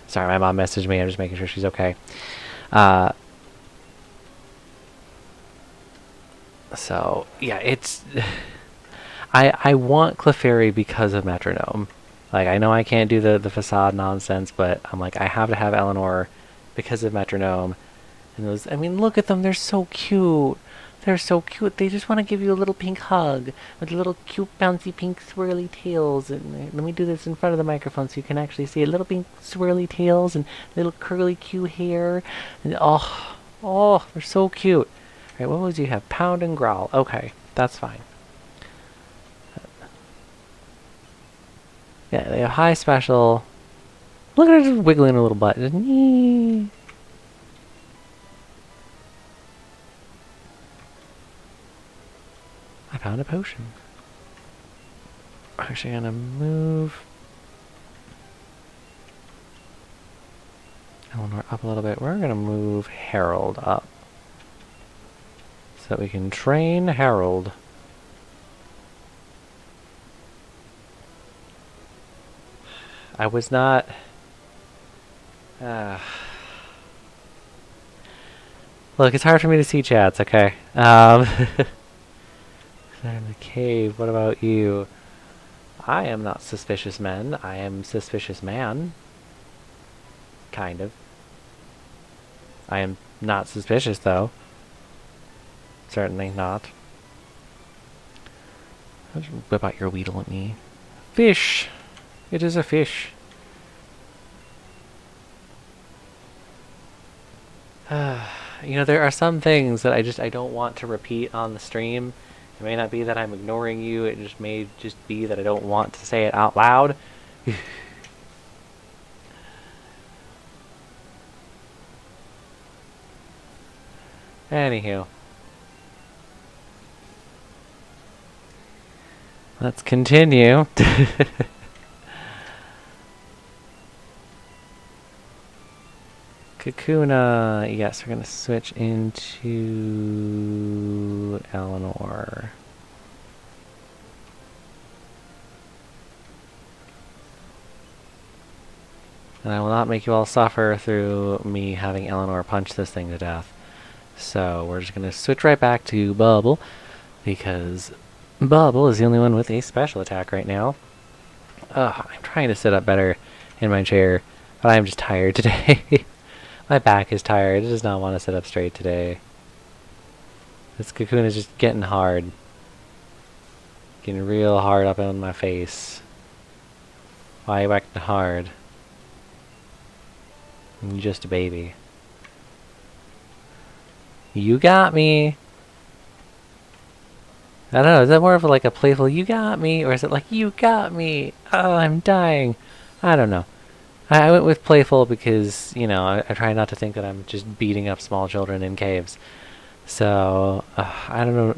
S1: sorry, my mom messaged me. I'm just making sure she's okay. So yeah, it's I want Clefairy because of Metronome. Like, I know I can't do the Facade nonsense, but I'm like, I have to have Eleanor because of Metronome. And those, I mean, look at them, they're so cute. They're so cute. They just want to give you a little pink hug with little cute bouncy pink swirly tails. And let me do this in front of the microphone so you can actually see it. Little pink swirly tails and little curly cute hair. And oh, they're so cute. All right, what was you have? Pound and Growl. Okay, that's fine. Yeah, they have high special. Look at her just wiggling her little butt. I found a potion. I'm actually gonna move Eleanor up a little bit. We're gonna move Harold up so that we can train Harold. I was not... Look, it's hard for me to see chats, okay? I'm in the cave, what about you? I am not suspicious men, I am suspicious man. Kind of. I am not suspicious, though. Certainly not. Just whip out your Weedle at me. Fish! It is a fish. You know, there are some things that I don't want to repeat on the stream. It may not be that I'm ignoring you, it just may just be that I don't want to say it out loud. Anywho. Let's continue. Kakuna. Yes, we're going to switch into Eleanor. And I will not make you all suffer through me having Eleanor punch this thing to death. So we're just going to switch right back to Bubble, because Bubble is the only one with a special attack right now. Ugh, I'm trying to sit up better in my chair, but I'm just tired today. My back is tired. It does not want to sit up straight today. This cocoon is just getting hard. Getting real hard up on my face. Why are you acting hard? I'm just a baby. You got me! I don't know, is that more of like a playful you got me, or is it like you got me? Oh, I'm dying. I don't know. I went with playful because, you know, I try not to think that I'm just beating up small children in caves. So, I don't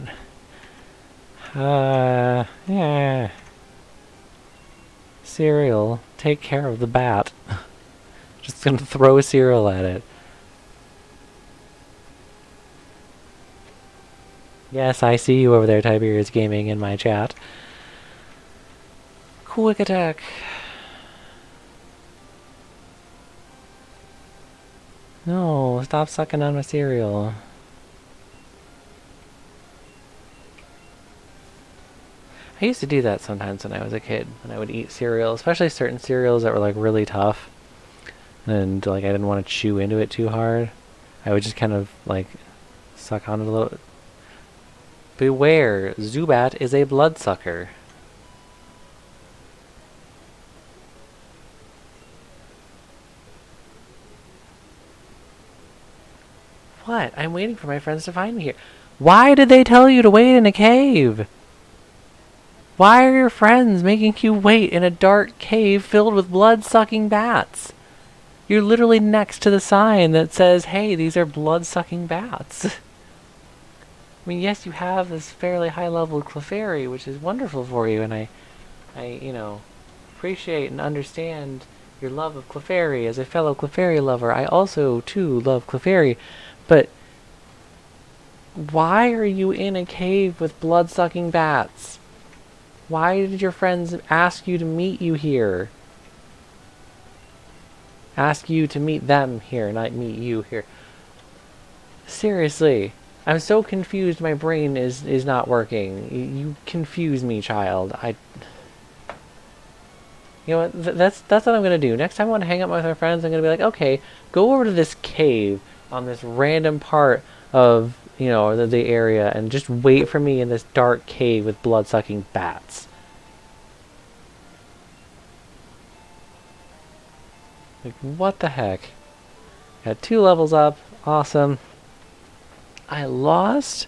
S1: know. Yeah. Cereal, take care of the bat. Just gonna throw cereal at it. Yes, I see you over there, Tiberius Gaming, in my chat. Quick attack. No, stop sucking on my cereal. I used to do that sometimes when I was a kid, when I would eat cereal, especially certain cereals that were like really tough, and like I didn't want to chew into it too hard. I would just kind of like suck on it a little. Beware, Zubat is a bloodsucker. What? I'm waiting for my friends to find me here. Why did they tell you to wait in a cave? Why are your friends making you wait in a dark cave filled with blood-sucking bats? You're literally next to the sign that says, hey, these are blood-sucking bats. I mean, yes, you have this fairly high-level Clefairy, which is wonderful for you, and I, you know, appreciate and understand your love of Clefairy. As a fellow Clefairy lover, I also, too, love Clefairy. But why are you in a cave with blood-sucking bats? Why did your friends ask you to meet you here? Ask you to meet them here, not meet you here. Seriously, I'm so confused my brain is not working. You confuse me, child. You know what, that's what I'm gonna do. Next time I want to hang out with my friends, I'm gonna be like, okay, go over to this cave on this random part of, you know, the area, and just wait for me in this dark cave with blood-sucking bats. Like, what the heck? Got 2 levels up. Awesome. I lost?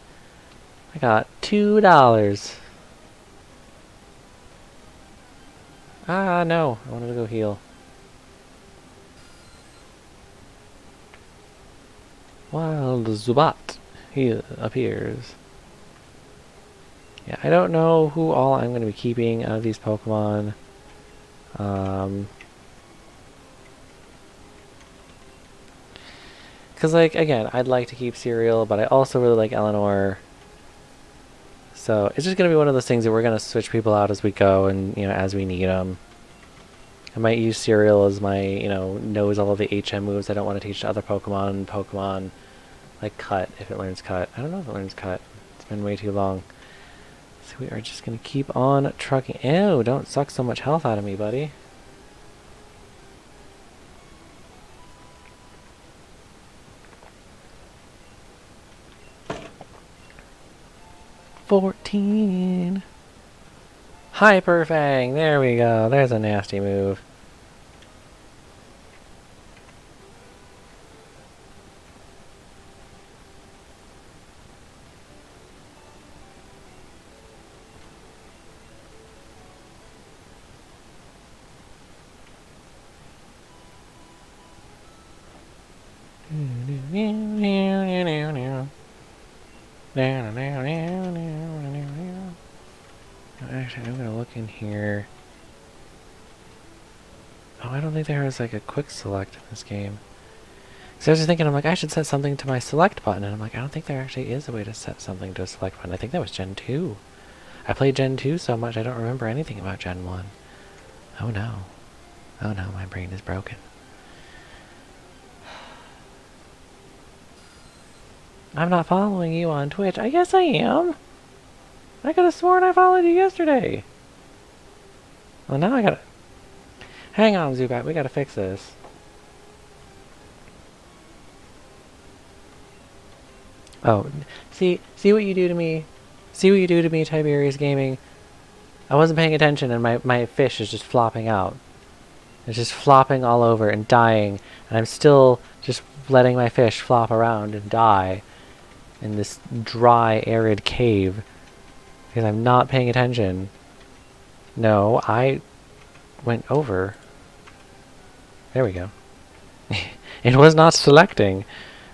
S1: I got $2. Ah, no. I wanted to go heal. Wild Zubat. He appears. Yeah, I don't know who all I'm going to be keeping out of these Pokemon. Because, like, again, I'd like to keep Cereal, but I also really like Eleanor. So it's just going to be one of those things that we're going to switch people out as we go and, you know, as we need them. I might use Cereal as my, knows all of the HM moves I don't want to teach to other Pokemon. Pokemon, like Cut, if it learns Cut. I don't know if it learns Cut. It's been way too long. So we are just going to keep on trucking. Ew, don't suck so much health out of me, buddy. $14. Hyper Fang. There we go. There's a nasty move. Actually, I'm gonna look in here. Oh, I don't think there was like a quick select in this game. Because I was just thinking, I'm like, I should set something to my select button, and I'm like, I don't think there actually is a way to set something to a select button. I think that was Gen 2. I played Gen 2 so much I don't remember anything about Gen 1. Oh no. Oh no, my brain is broken. I'm not following you on Twitch. I guess I am. I could have sworn I followed you yesterday. Well, now I gotta... Hang on, Zubat. We gotta fix this. Oh, see what you do to me? See what you do to me, Tiberius Gaming? I wasn't paying attention and my fish is just flopping out. It's just flopping all over and dying, and I'm still just letting my fish flop around and die in this dry, arid cave because I'm not paying attention. No, I went over. There we go. It was not selecting.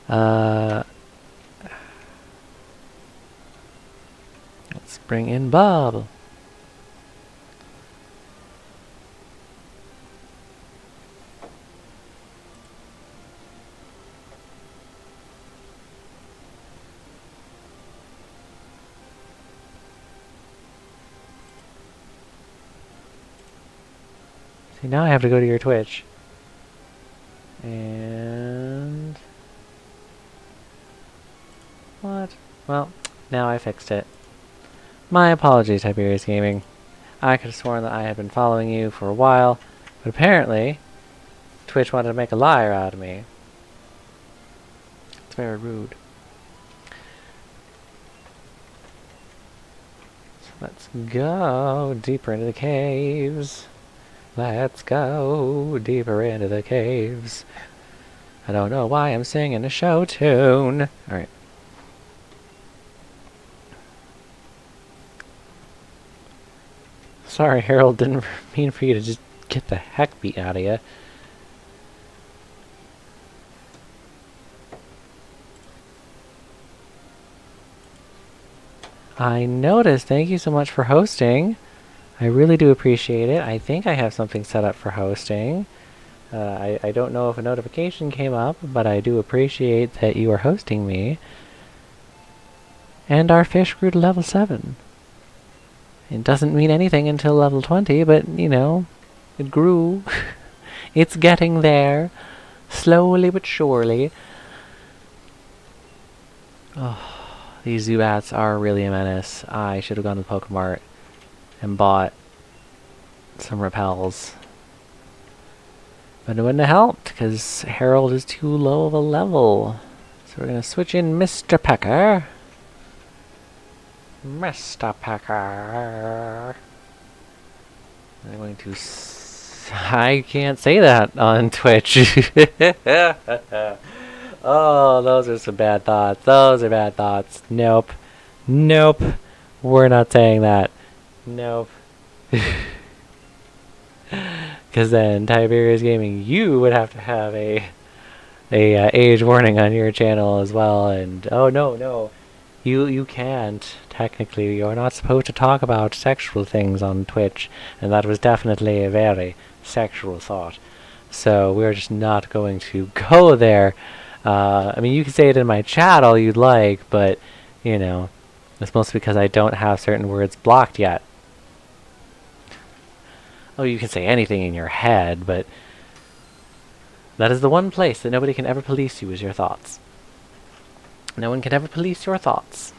S1: Let's bring in Bob. See, now I have to go to your Twitch. And... What? Well, now I fixed it. My apologies, Tiberius Gaming. I could have sworn that I had been following you for a while, but apparently Twitch wanted to make a liar out of me. It's very rude. So let's go deeper into the caves. Let's go deeper into the caves. I don't know why I'm singing a show tune. Alright. Sorry, Harold, didn't mean for you to just get the heck beat out of you. I noticed. Thank you so much for hosting. I really do appreciate it. I think I have something set up for hosting. I don't know if a notification came up, but I do appreciate that you are hosting me. And our fish grew to level 7. It doesn't mean anything until level 20, but, you know, it grew. It's getting there. Slowly but surely. Oh, these Zubats are really a menace. I should have gone to the Pokemart and bought some repels. But it wouldn't have helped, because Harold is too low of a level. So we're going to switch in Mr. Pecker. Mr. Pecker. I'm going to... I can't say that on Twitch. Oh, those are some bad thoughts. Those are bad thoughts. Nope. Nope. We're not saying that. Nope. Because then, Tiberius Gaming, you would have to have a age warning on your channel as well. And oh no, you can't. Technically, you're not supposed to talk about sexual things on Twitch, and that was definitely a very sexual thought. So we're just not going to go there. I mean, you can say it in my chat all you'd like, but you know, it's mostly because I don't have certain words blocked yet. Oh, you can say anything in your head, but that is the one place that nobody can ever police you, is your thoughts. No one can ever police your thoughts.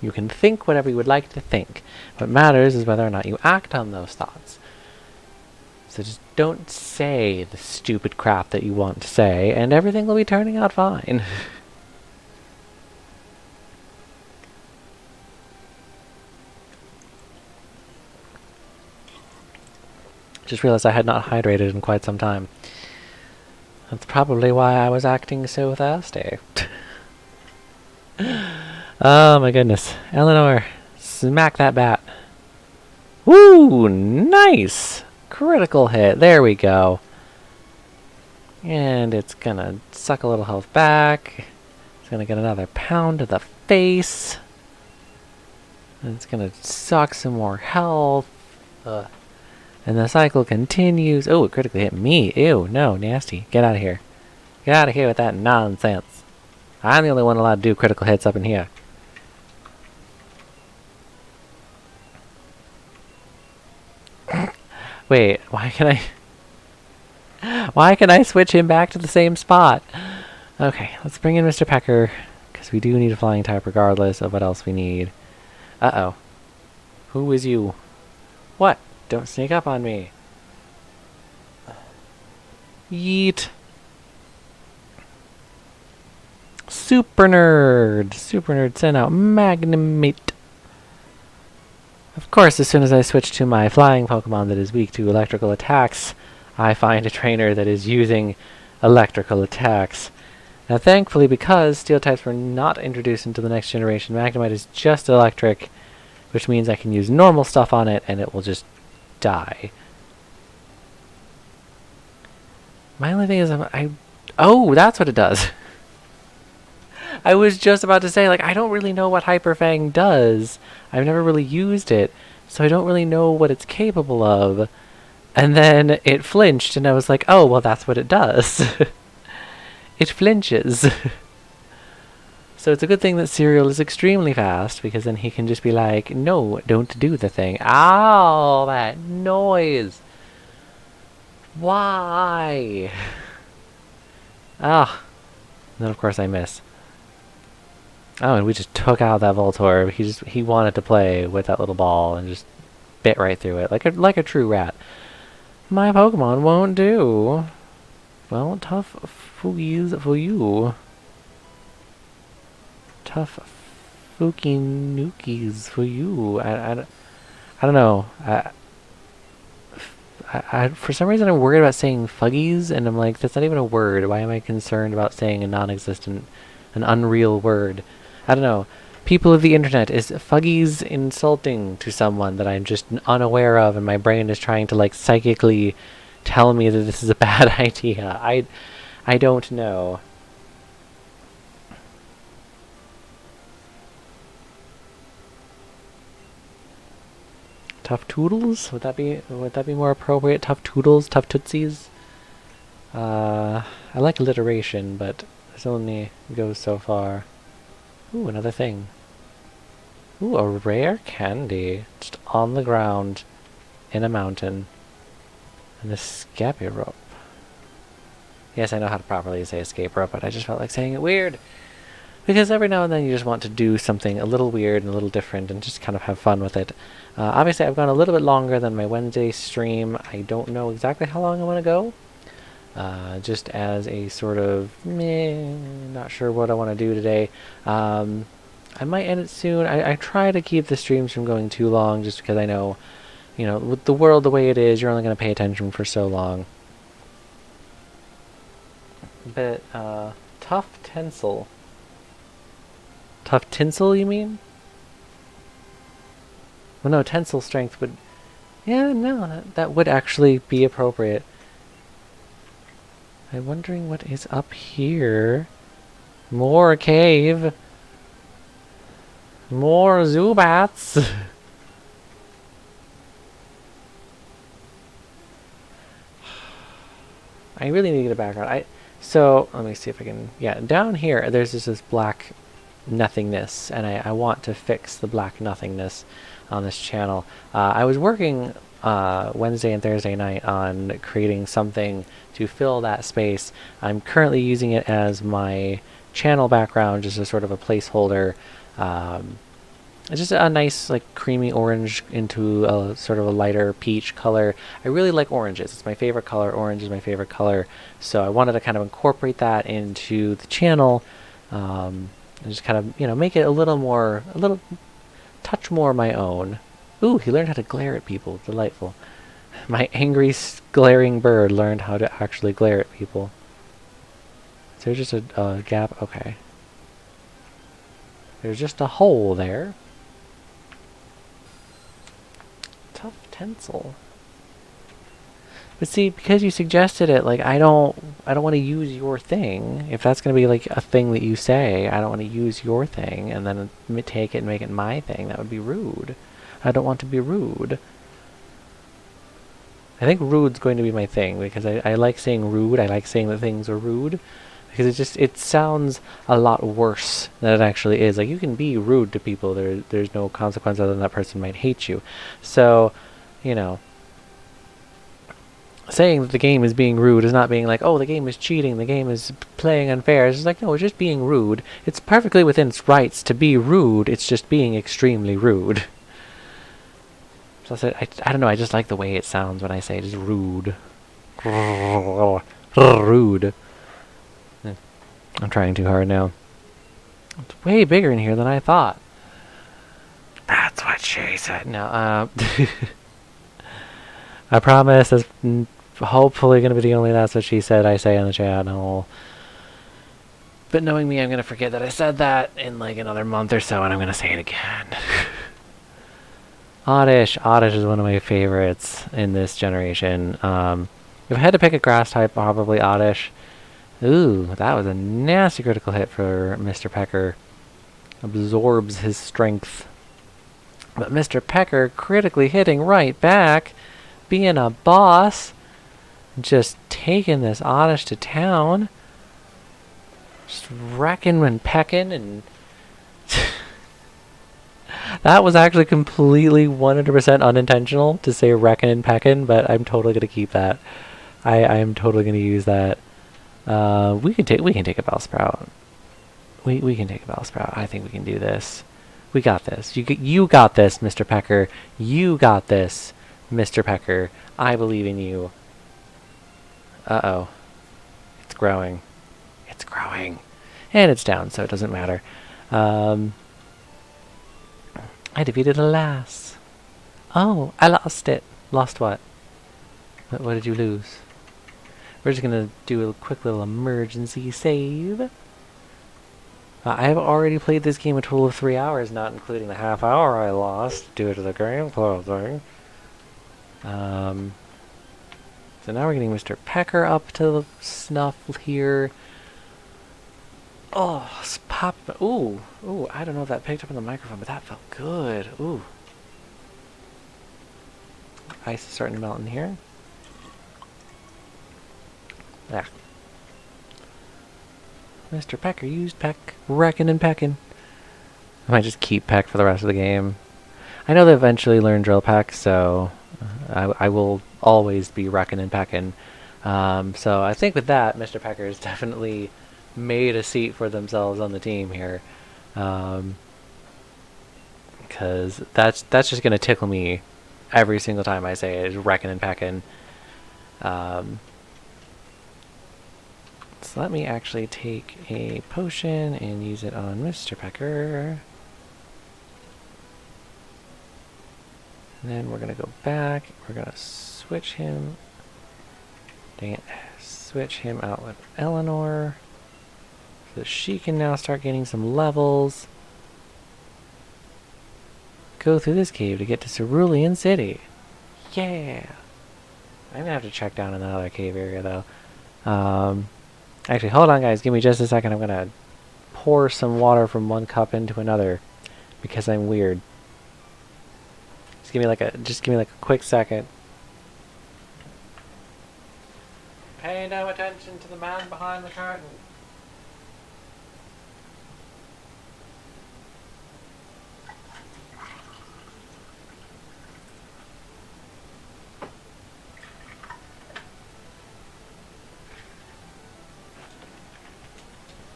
S1: You can think whatever you would like to think. What matters is whether or not you act on those thoughts. So just don't say the stupid crap that you want to say, and everything will be turning out fine. Just realized I had not hydrated in quite some time. That's probably why I was acting so thirsty. Oh my goodness. Eleanor, smack that bat. Woo! Nice! Critical hit. There we go. And it's gonna suck a little health back. It's gonna get another pound to the face. And it's gonna suck some more health. And the cycle continues. Oh, it critically hit me. Ew, no, nasty. Get out of here. Get out of here with that nonsense. I'm the only one allowed to do critical hits up in here. Wait, why can I switch him back to the same spot? Okay, let's bring in Mr. Pecker, because we do need a flying type regardless of what else we need. Uh-oh. Who is you? What? Don't sneak up on me. Yeet. Super Nerd! Super Nerd sent out Magnumate. Of course, as soon as I switch to my flying Pokemon that is weak to electrical attacks, I find a trainer that is using electrical attacks. Now thankfully, because steel types were not introduced into the next generation, Magnemite is just electric, which means I can use normal stuff on it and it will just die. My only thing is oh, that's what it does. I was just about to say, like, I don't really know what Hyper Fang does. I've never really used it, so I don't really know what it's capable of. And then it flinched, and I was like, oh, well, that's what it does. It flinches. So it's a good thing that Serial is extremely fast, because then he can just be like, no, don't do the thing. Ow, that noise. Why? Ah. And then, of course, I miss. Oh, and we just took out that Voltorb. He wanted to play with that little ball and just bit right through it like a true rat. My Pokemon won't do. Well, tough foogies for you. Tough fooky nookies for you. I don't know. For some reason I'm worried about saying fuggies, and I'm like, that's not even a word. Why am I concerned about saying a non-existent, an unreal word? I don't know. People of the internet, is fuggies insulting to someone that I'm just unaware of, and my brain is trying to like psychically tell me that this is a bad idea? I don't know. Tough Toodles? Would that be more appropriate? Tough Toodles? Tough Tootsies? I like alliteration, but this only goes so far. Ooh, another thing. Ooh, a rare candy. Just on the ground in a mountain. And a Scappy rope. Yes, I know how to properly say escape rope, but I just felt like saying it weird. Because every now and then you just want to do something a little weird and a little different and just kind of have fun with it. Obviously, I've gone a little bit longer than my Wednesday stream. I don't know exactly how long I want to go. Just as a sort of, not sure what I want to do today. I might end it soon. I try to keep the streams from going too long just because I know, with the world the way it is, you're only going to pay attention for so long. But, tough tinsel. Tough tinsel, you mean? Well, no, tensile strength would... Yeah, no, that would actually be appropriate. I'm wondering what is up here. More cave. More Zubats. I really need to get a background. So, let me see if I can... Yeah, down here, there's just this black nothingness, and I want to fix the black nothingness on this channel. I was working Wednesday and Thursday night on creating something to fill that space. I'm currently using it as my channel background, just as sort of a placeholder. It's just a nice like creamy orange into a sort of a lighter peach color. I really like oranges. It's my favorite color. Orange is my favorite color. So I wanted to kind of incorporate that into the channel. And just kind of, make it a little touch more my own. Ooh, he learned how to glare at people. Delightful. My angry glaring bird learned how to actually glare at people. Is there just a gap? Okay. There's just a hole there. Tough tensile. But see, because you suggested it, like I don't want to use your thing. If that's gonna be like a thing that you say, I don't want to use your thing and then take it and make it my thing. That would be rude. I don't want to be rude. I think rude's going to be my thing because I like saying rude. I like saying that things are rude because it sounds a lot worse than it actually is. Like you can be rude to people. There's no consequence other than that person might hate you. So, saying that the game is being rude is not being like, oh, the game is cheating, the game is playing unfair. It's just like, no, it's just being rude. It's perfectly within its rights to be rude. It's just being extremely rude. Plus, I don't know, I just like the way it sounds when I say it, just rude. Rude. I'm trying too hard now. It's way bigger in here than I thought. That's what she said. No, I promise that's hopefully going to be the only that's what she said I say on the channel. But knowing me, I'm going to forget that I said that in like another month or so, and I'm going to say it again. Oddish. Oddish is one of my favorites in this generation. If I had to pick a grass type, probably Oddish. Ooh, that was a nasty critical hit for Mr. Pecker. Absorbs his strength. But Mr. Pecker critically hitting right back. Being a boss. Just taking this Oddish to town. Just wrecking and pecking and... That was actually completely 100% unintentional to say wrecking and pecking, but I'm totally going to keep that. I am totally going to use that. We can take a Bellsprout. We can take a Bellsprout. I think we can do this. We got this. You got this, Mr. Pecker. You got this, Mr. Pecker. I believe in you. Uh-oh. It's growing. It's growing. And it's down, so it doesn't matter. I defeated a lass. Oh, I lost it. Lost what? What did you lose? We're just gonna do a quick little emergency save. I have already played this game a total of 3 hours, not including the half hour I lost due to the gameplay thing. So now we're getting Mr. Pecker up to snuff here. Oh, pop! Ooh, I don't know if that picked up on the microphone, but that felt good. Ooh. Ice is starting to melt in here. Yeah. Mr. Pecker used Peck. Wrecking and pecking. I might just keep Peck for the rest of the game. I know they eventually learn Drill Peck, so I will always be wrecking and pecking. So I think with that, Mr. Pecker has definitely made a seat for themselves on the team here. Because that's just going to tickle me every single time I say it, is wrecking and pecking. So let me actually take a potion and use it on Mr. Pecker. And then we're going to go back. We're going to switch him. Dang it. Switch him out with Eleanor. So she can now start getting some levels. Go through this cave to get to Cerulean City. Yeah! I'm going to have to check down in that other cave area, though. Actually, hold on, guys. Give me just a second. I'm going to pour some water from one cup into another. Because I'm weird. Just give me like a quick second. Pay no attention to the man behind the curtain.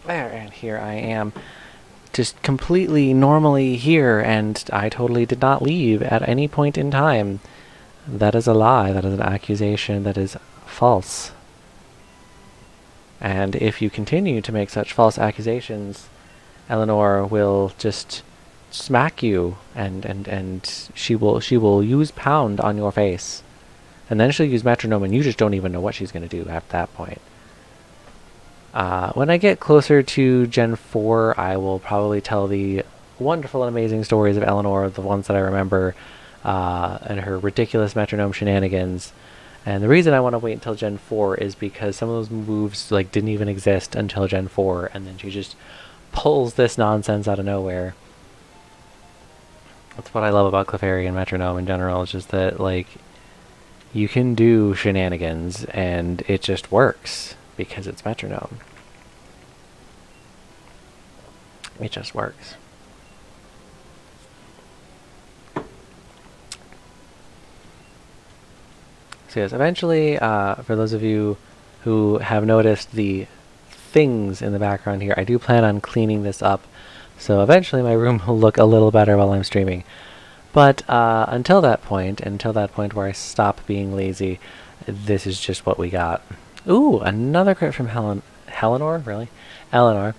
S1: There, and here I am, just completely normally here, and I totally did not leave at any point in time. That is a lie. That is an accusation that is false. And if you continue to make such false accusations, Eleanor will just smack you, and she will use pound on your face, and then she'll use metronome, and you just don't even know what she's going to do at that point. When I get closer to Gen 4, I will probably tell the wonderful and amazing stories of Eleanor, the ones that I remember, and her ridiculous metronome shenanigans. And the reason I want to wait until Gen 4 is because some of those moves like didn't even exist until Gen 4, and then she just pulls this nonsense out of nowhere. That's what I love about Clefairy and metronome in general. It's just that like you can do shenanigans and it just works because it's metronome. It just works. So yes, eventually, for those of you who have noticed the things in the background here, I do plan on cleaning this up. So eventually my room will look a little better while I'm streaming. But until that point where I stop being lazy, this is just what we got. Ooh, another crit from Eleanor? Really? Eleanor.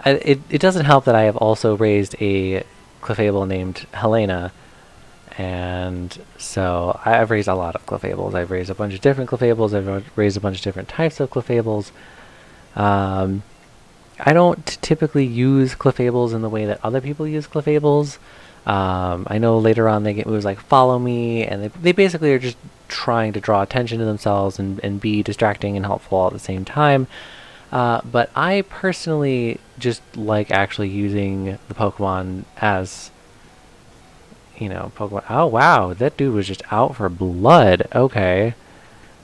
S1: It doesn't help that I have also raised a Clefable named Helena, and so I've raised a lot of Clefables. I've raised a bunch of different Clefables. I've raised a bunch of different types of Clefables. I don't typically use Clefables in the way that other people use Clefables. I know later on they get moves like Follow Me, and they basically are just trying to draw attention to themselves and be distracting and helpful all at the same time. But I personally just like actually using the Pokemon as, Pokemon. Oh, wow, that dude was just out for blood. Okay.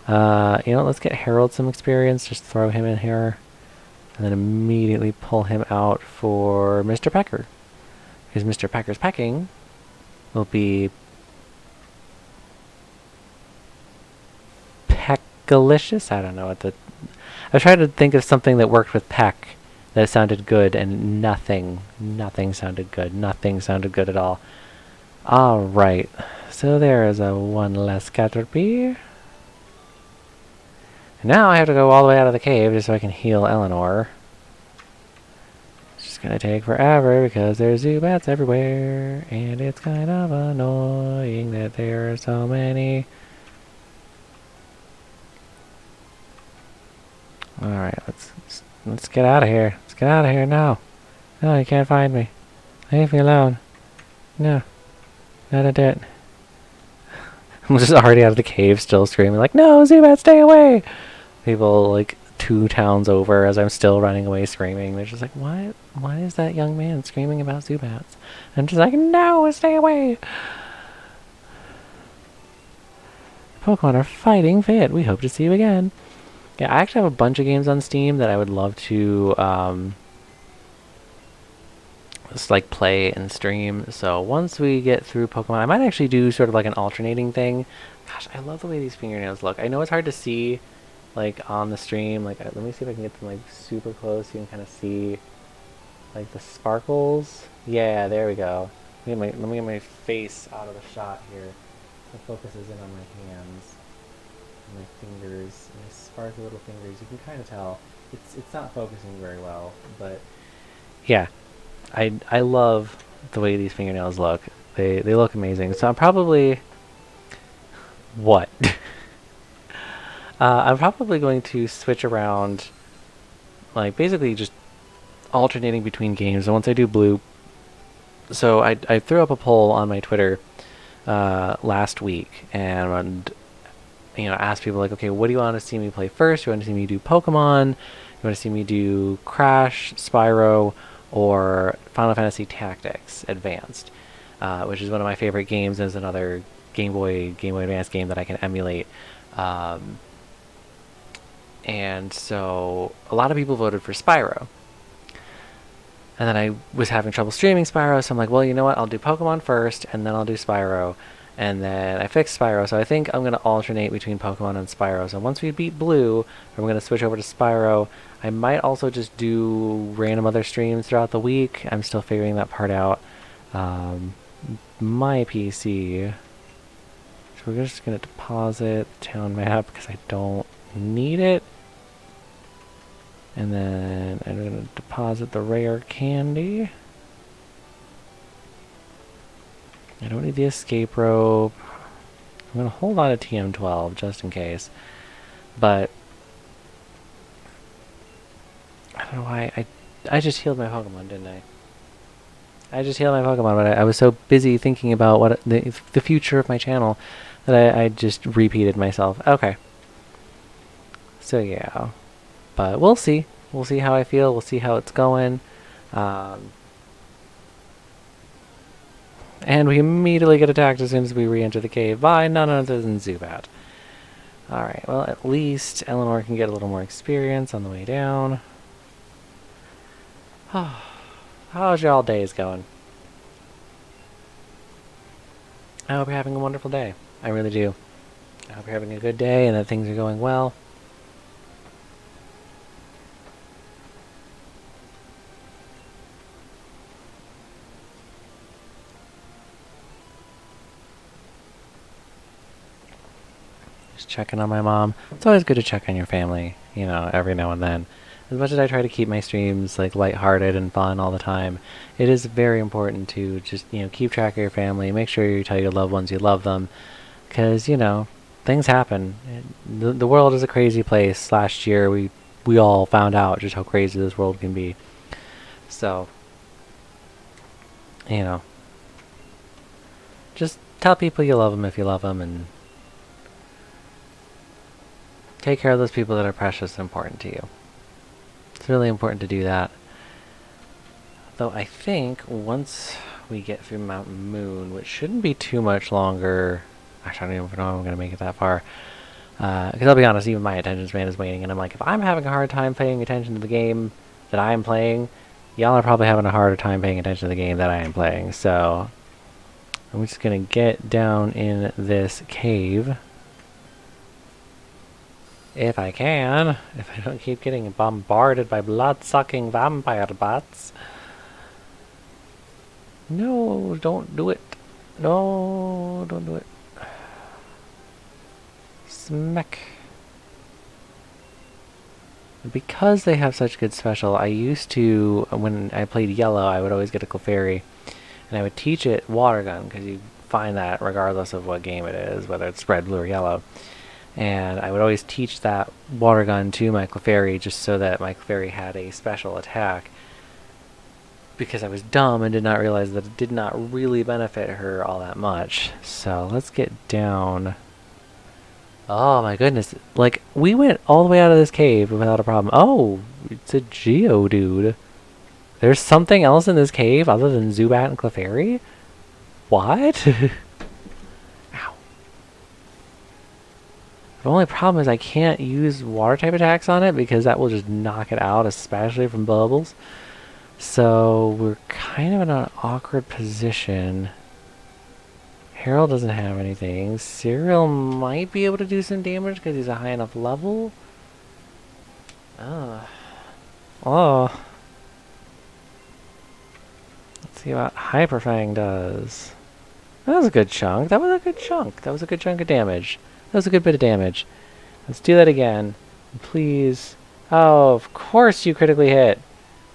S1: Let's get Harold some experience. Just throw him in here. And then immediately pull him out for Mr. Pecker. Because Mr. Pecker's pecking will be Peckalicious? I don't know what the... I tried to think of something that worked with peck that sounded good, and nothing sounded good. Nothing sounded good at all. Alright, so there is a one less Caterpie. Now I have to go all the way out of the cave just so I can heal Eleanor. It's just gonna take forever because there's Zubats everywhere, and it's kind of annoying that there are so many. Alright, let's get out of here. Let's get out of here now. No, you can't find me. Leave me alone. No. Not a bit. I'm just already out of the cave, still screaming like, "No, Zubat, stay away!" People like 2 towns over as I'm still running away screaming. They're just like, "What? Why is that young man screaming about Zubats?" I'm just like, "No, stay away!" Pokemon are fighting fit. We hope to see you again. Yeah, I actually have a bunch of games on Steam that I would love to just like play and stream. So once we get through Pokemon, I might actually do sort of like an alternating thing. Gosh, I love the way these fingernails look. I know it's hard to see like on the stream. Like, let me see if I can get them like super close so you can kind of see like the sparkles. Yeah, there we go. Let me get my face out of the shot here. The focus is in on my hands, and my fingers, my sparkly little fingers. You can kind of tell it's not focusing very well, but yeah. I love the way these fingernails look. They look amazing. So I'm probably... What? I'm probably going to switch around, like basically just alternating between games. And once I do blue... So I threw up a poll on my Twitter last week and asked people like, okay, what do you want to see me play first? Do you want to see me do Pokemon? You want to see me do Crash, Spyro, or Final Fantasy Tactics Advanced, which is one of my favorite games. There's another Game Boy Advance game that I can emulate. And so a lot of people voted for Spyro. And then I was having trouble streaming Spyro, so I'm like, well, you know what? I'll do Pokemon first, and then I'll do Spyro. And then I fixed Spyro, so I think I'm going to alternate between Pokemon and Spyro. So once we beat Blue, we're going to switch over to Spyro. I might also just do random other streams throughout the week. I'm still figuring that part out. My PC. So we're just going to deposit the town map because I don't need it. And then I'm going to deposit the rare candy. I don't need the escape rope. I'm going to hold on to TM12 just in case. But I don't know why. I just healed my Pokemon, didn't I? I just healed my Pokemon, but I was so busy thinking about what the future of my channel that I just repeated myself. Okay. So yeah. But we'll see. We'll see how I feel. We'll see how it's going. And we immediately get attacked as soon as we re-enter the cave by none other than Zubat. Alright, well, at least Eleanor can get a little more experience on the way down. How's y'all days going? I hope you're having a wonderful day. I really do. I hope you're having a good day and that things are going well. Just checking on my mom. It's always good to check on your family, you know, every now and then. As much as I try to keep my streams like lighthearted and fun all the time, it is very important to just, you know, keep track of your family, make sure you tell your loved ones you love them, because, you know, things happen. The world is a crazy place. Last year we all found out just how crazy this world can be. So, you know, just tell people you love them if you love them, and take care of those people that are precious and important to you. It's really important to do that. Though I think once we get through Mountain Moon, which shouldn't be too much longer. Actually, I don't even know if I'm going to make it that far. Because I'll be honest, even my attention span is waning, and I'm like, if I'm having a hard time paying attention to the game that I'm playing, y'all are probably having a harder time paying attention to the game that I am playing. So I'm just going to get down in this cave. If I can. If I don't keep getting bombarded by blood-sucking vampire bats. No, don't do it. No, don't do it. Smack. Because they have such good special, I used to, when I played yellow, I would always get a Clefairy, and I would teach it Water Gun, because you find that regardless of what game it is, whether it's red, blue, or yellow. And I would always teach that Water Gun to my Clefairy just so that my Clefairy had a special attack, because I was dumb and did not realize that it did not really benefit her all that much. So let's get down. Oh my goodness. Like, we went all the way out of this cave without a problem. Oh, it's a Geodude. There's something else in this cave other than Zubat and Clefairy? What? Ow. The only problem is I can't use water type attacks on it because that will just knock it out, especially from bubbles. So we're kind of in an awkward position. Harold doesn't have anything. Cyril might be able to do some damage because he's a high enough level. Oh. Let's see what Hyper Fang does. That was a good chunk. That was a good chunk. That was a good chunk of damage. That was a good bit of damage. Let's do that again. Please. Oh, of course you critically hit.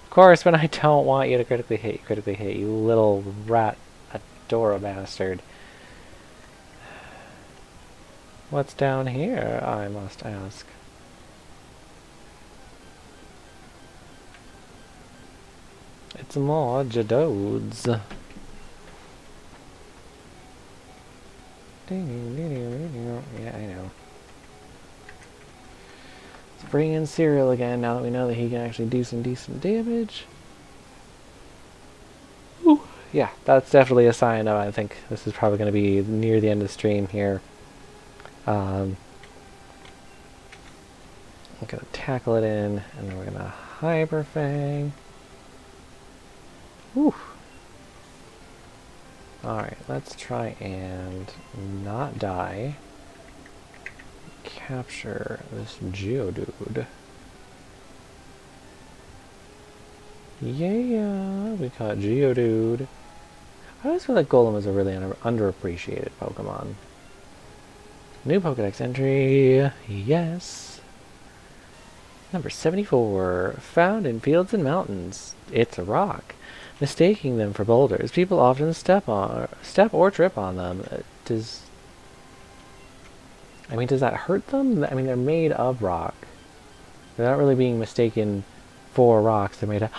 S1: Of course, when I don't want you to critically hit, you critically hit. You little rat adora bastard. What's down here, I must ask? It's more Geodudes. Yeah, I know. Let's bring in Cyril again now that we know that he can actually do some decent damage. Ooh. Yeah, that's definitely a sign of, I think this is probably going to be near the end of the stream here. I'm going to tackle it in, and then we're going to Hyper Fang. Whew. Alright, let's try and not die. Capture this Geodude. Yeah, we caught Geodude. I always feel like Golem is a really underappreciated Pokemon. New Pokedex entry. Yes. Number 74. Found in fields and mountains. It's a rock. Mistaking them for boulders, people often step or trip on them. Does that hurt them? I mean, they're made of rock. They're not really being mistaken for rocks. They're made of...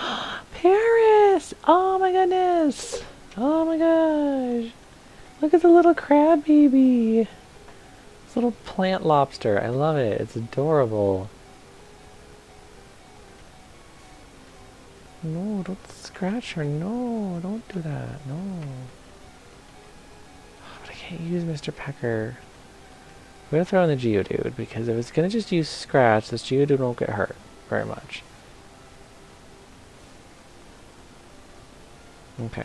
S1: Paris! Oh my goodness! Oh my gosh! Look at the little crab baby! This little plant lobster. I love it. It's adorable. No, don't scratch her. No, don't do that. No. But I can't use Mr. Pecker. I'm going to throw in the Geodude, because if it's going to just use Scratch, this Geodude won't get hurt very much. Okay.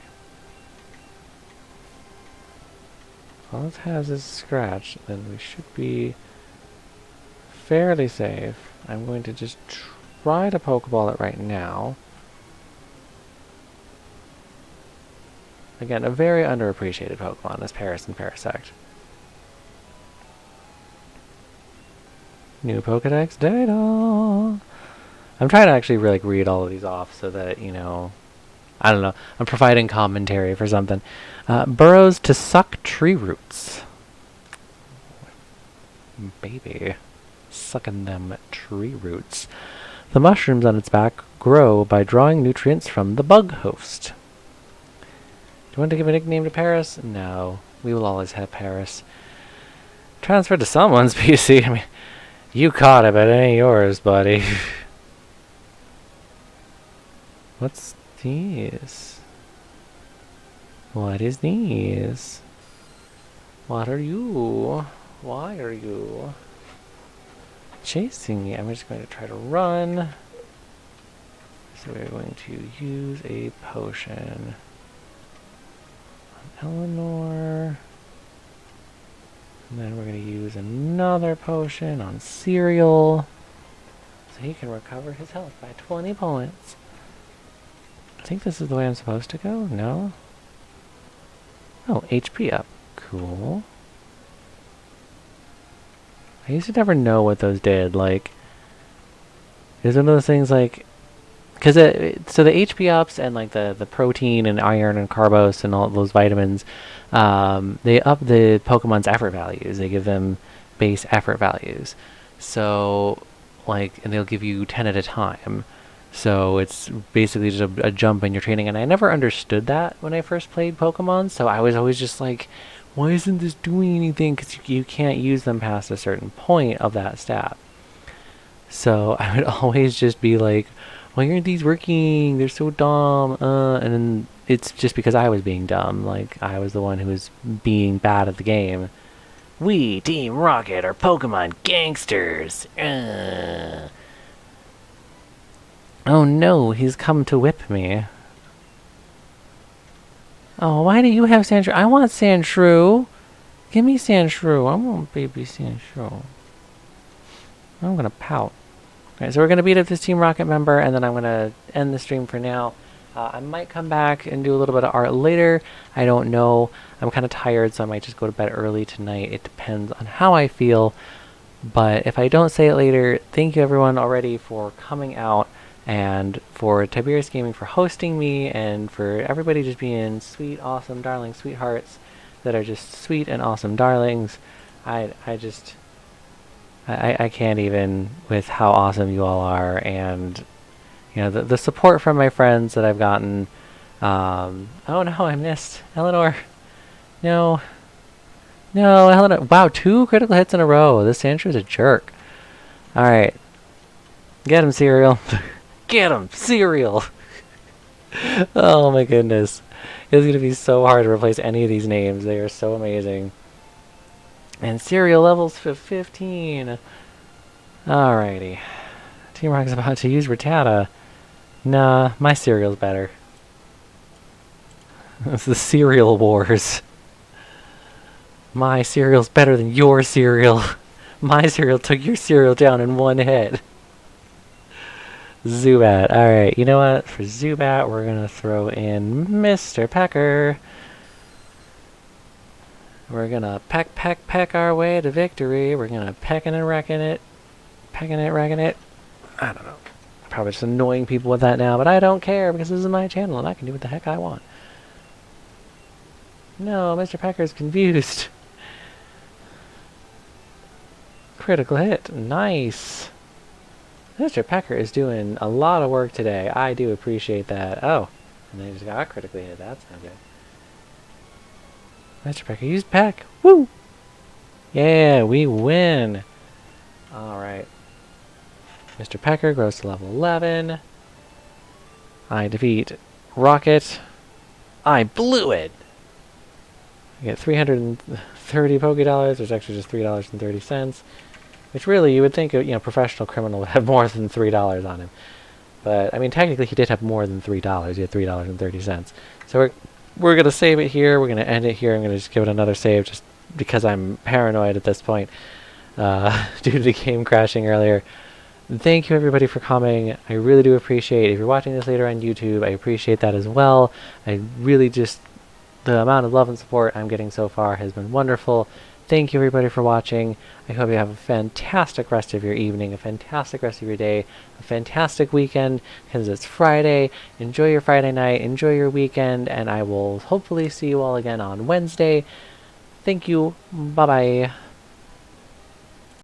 S1: All it has is Scratch, then we should be fairly safe. I'm going to just try to Pokeball it right now. Again, a very underappreciated Pokemon is Paris and Parasect. New Pokedex data! I'm trying to actually really read all of these off so that, you know, I don't know, I'm providing commentary for something. Burrows to suck tree roots. Baby. Sucking them tree roots. The mushrooms on its back grow by drawing nutrients from the bug host. Do you want to give a nickname to Paris? No. We will always have Paris. Transferred to someone's PC. I mean, you caught it, but it ain't yours, buddy. What's these? What is these? What are you? Why are you chasing me? I'm just going to try to run. So we're going to use a potion on Eleanor. And then we're going to use another potion on Cereal. So he can recover his health by 20 points. I think this is the way I'm supposed to go. No? Oh, HP up. Cool. I used to never know what those did. Like, it was one of those things like... Because so the HP ups and like the protein and iron and carbos and all those vitamins, they up the Pokemon's effort values. They give them base effort values. So, like, and they'll give you 10 at a time. So it's basically just a jump in your training. And I never understood that when I first played Pokemon. So I was always just like, why isn't this doing anything? Because you can't use them past a certain point of that stat. So I would always just be like, why aren't these working? They're so dumb. And then it's just because I was being dumb. Like, I was the one who was being bad at the game. We, Team Rocket, are Pokemon gangsters. Oh no, he's come to whip me. Oh, why do you have Sandshrew? I want Sandshrew. Give me Sandshrew. I want baby Sandshrew. I'm gonna pout. Alright, so we're going to beat up this Team Rocket member, and then I'm going to end the stream for now. I might come back and do a little bit of art later. I don't know. I'm kind of tired, so I might just go to bed early tonight. It depends on how I feel. But if I don't say it later, thank you everyone already for coming out, and for Tiberius Gaming for hosting me, and for everybody just being sweet, awesome, darling sweethearts that are just sweet and awesome darlings. I can't even with how awesome you all are, and you know the support from my friends that I've gotten. Oh no, I missed Eleanor. No, Eleanor. Wow, 2 critical hits in a row. This Sandshrew is a jerk. All right, get him, Cereal. Get him, Cereal. Oh my goodness, it's gonna be so hard to replace any of these names. They are so amazing. And Cereal levels 15. Alrighty. Team Rock's about to use Rattata. Nah, my Cereal's better. It's the Cereal Wars. My Cereal's better than your Cereal. My Cereal took your Cereal down in one hit. Zubat. Alright, you know what? For Zubat, we're going to throw in Mr. Pecker. We're going to peck our way to victory. We're going to pecking and wrecking it. Pecking it, wrecking it. I don't know. I'm probably just annoying people with that now, but I don't care because this is my channel and I can do what the heck I want. No, Mr. Pecker's confused. Critical hit. Nice. Mr. Pecker is doing a lot of work today. I do appreciate that. Oh, and they just got critically hit. That's not good. Mr. Pecker used Peck. Woo! Yeah, we win. Alright. Mr. Pecker grows to level 11. I defeat Rocket. I blew it! I get 330 Poké-Dollars. There's actually just $3.30. Which really, you would think a professional criminal would have more than $3 on him. But, I mean, technically he did have more than $3. He had $3.30. So we're going to save it here. We're going to end it here. I'm going to just give it another save just because I'm paranoid at this point due to the game crashing earlier. Thank you, everybody, for coming. I really do appreciate it. If you're watching this later on YouTube, I appreciate that as well. I really just... The amount of love and support I'm getting so far has been wonderful. Thank you, everybody, for watching. I hope you have a fantastic rest of your evening, a fantastic rest of your day, a fantastic weekend, because it's Friday. Enjoy your Friday night, enjoy your weekend, and I will hopefully see you all again on Wednesday. Thank you. Bye-bye.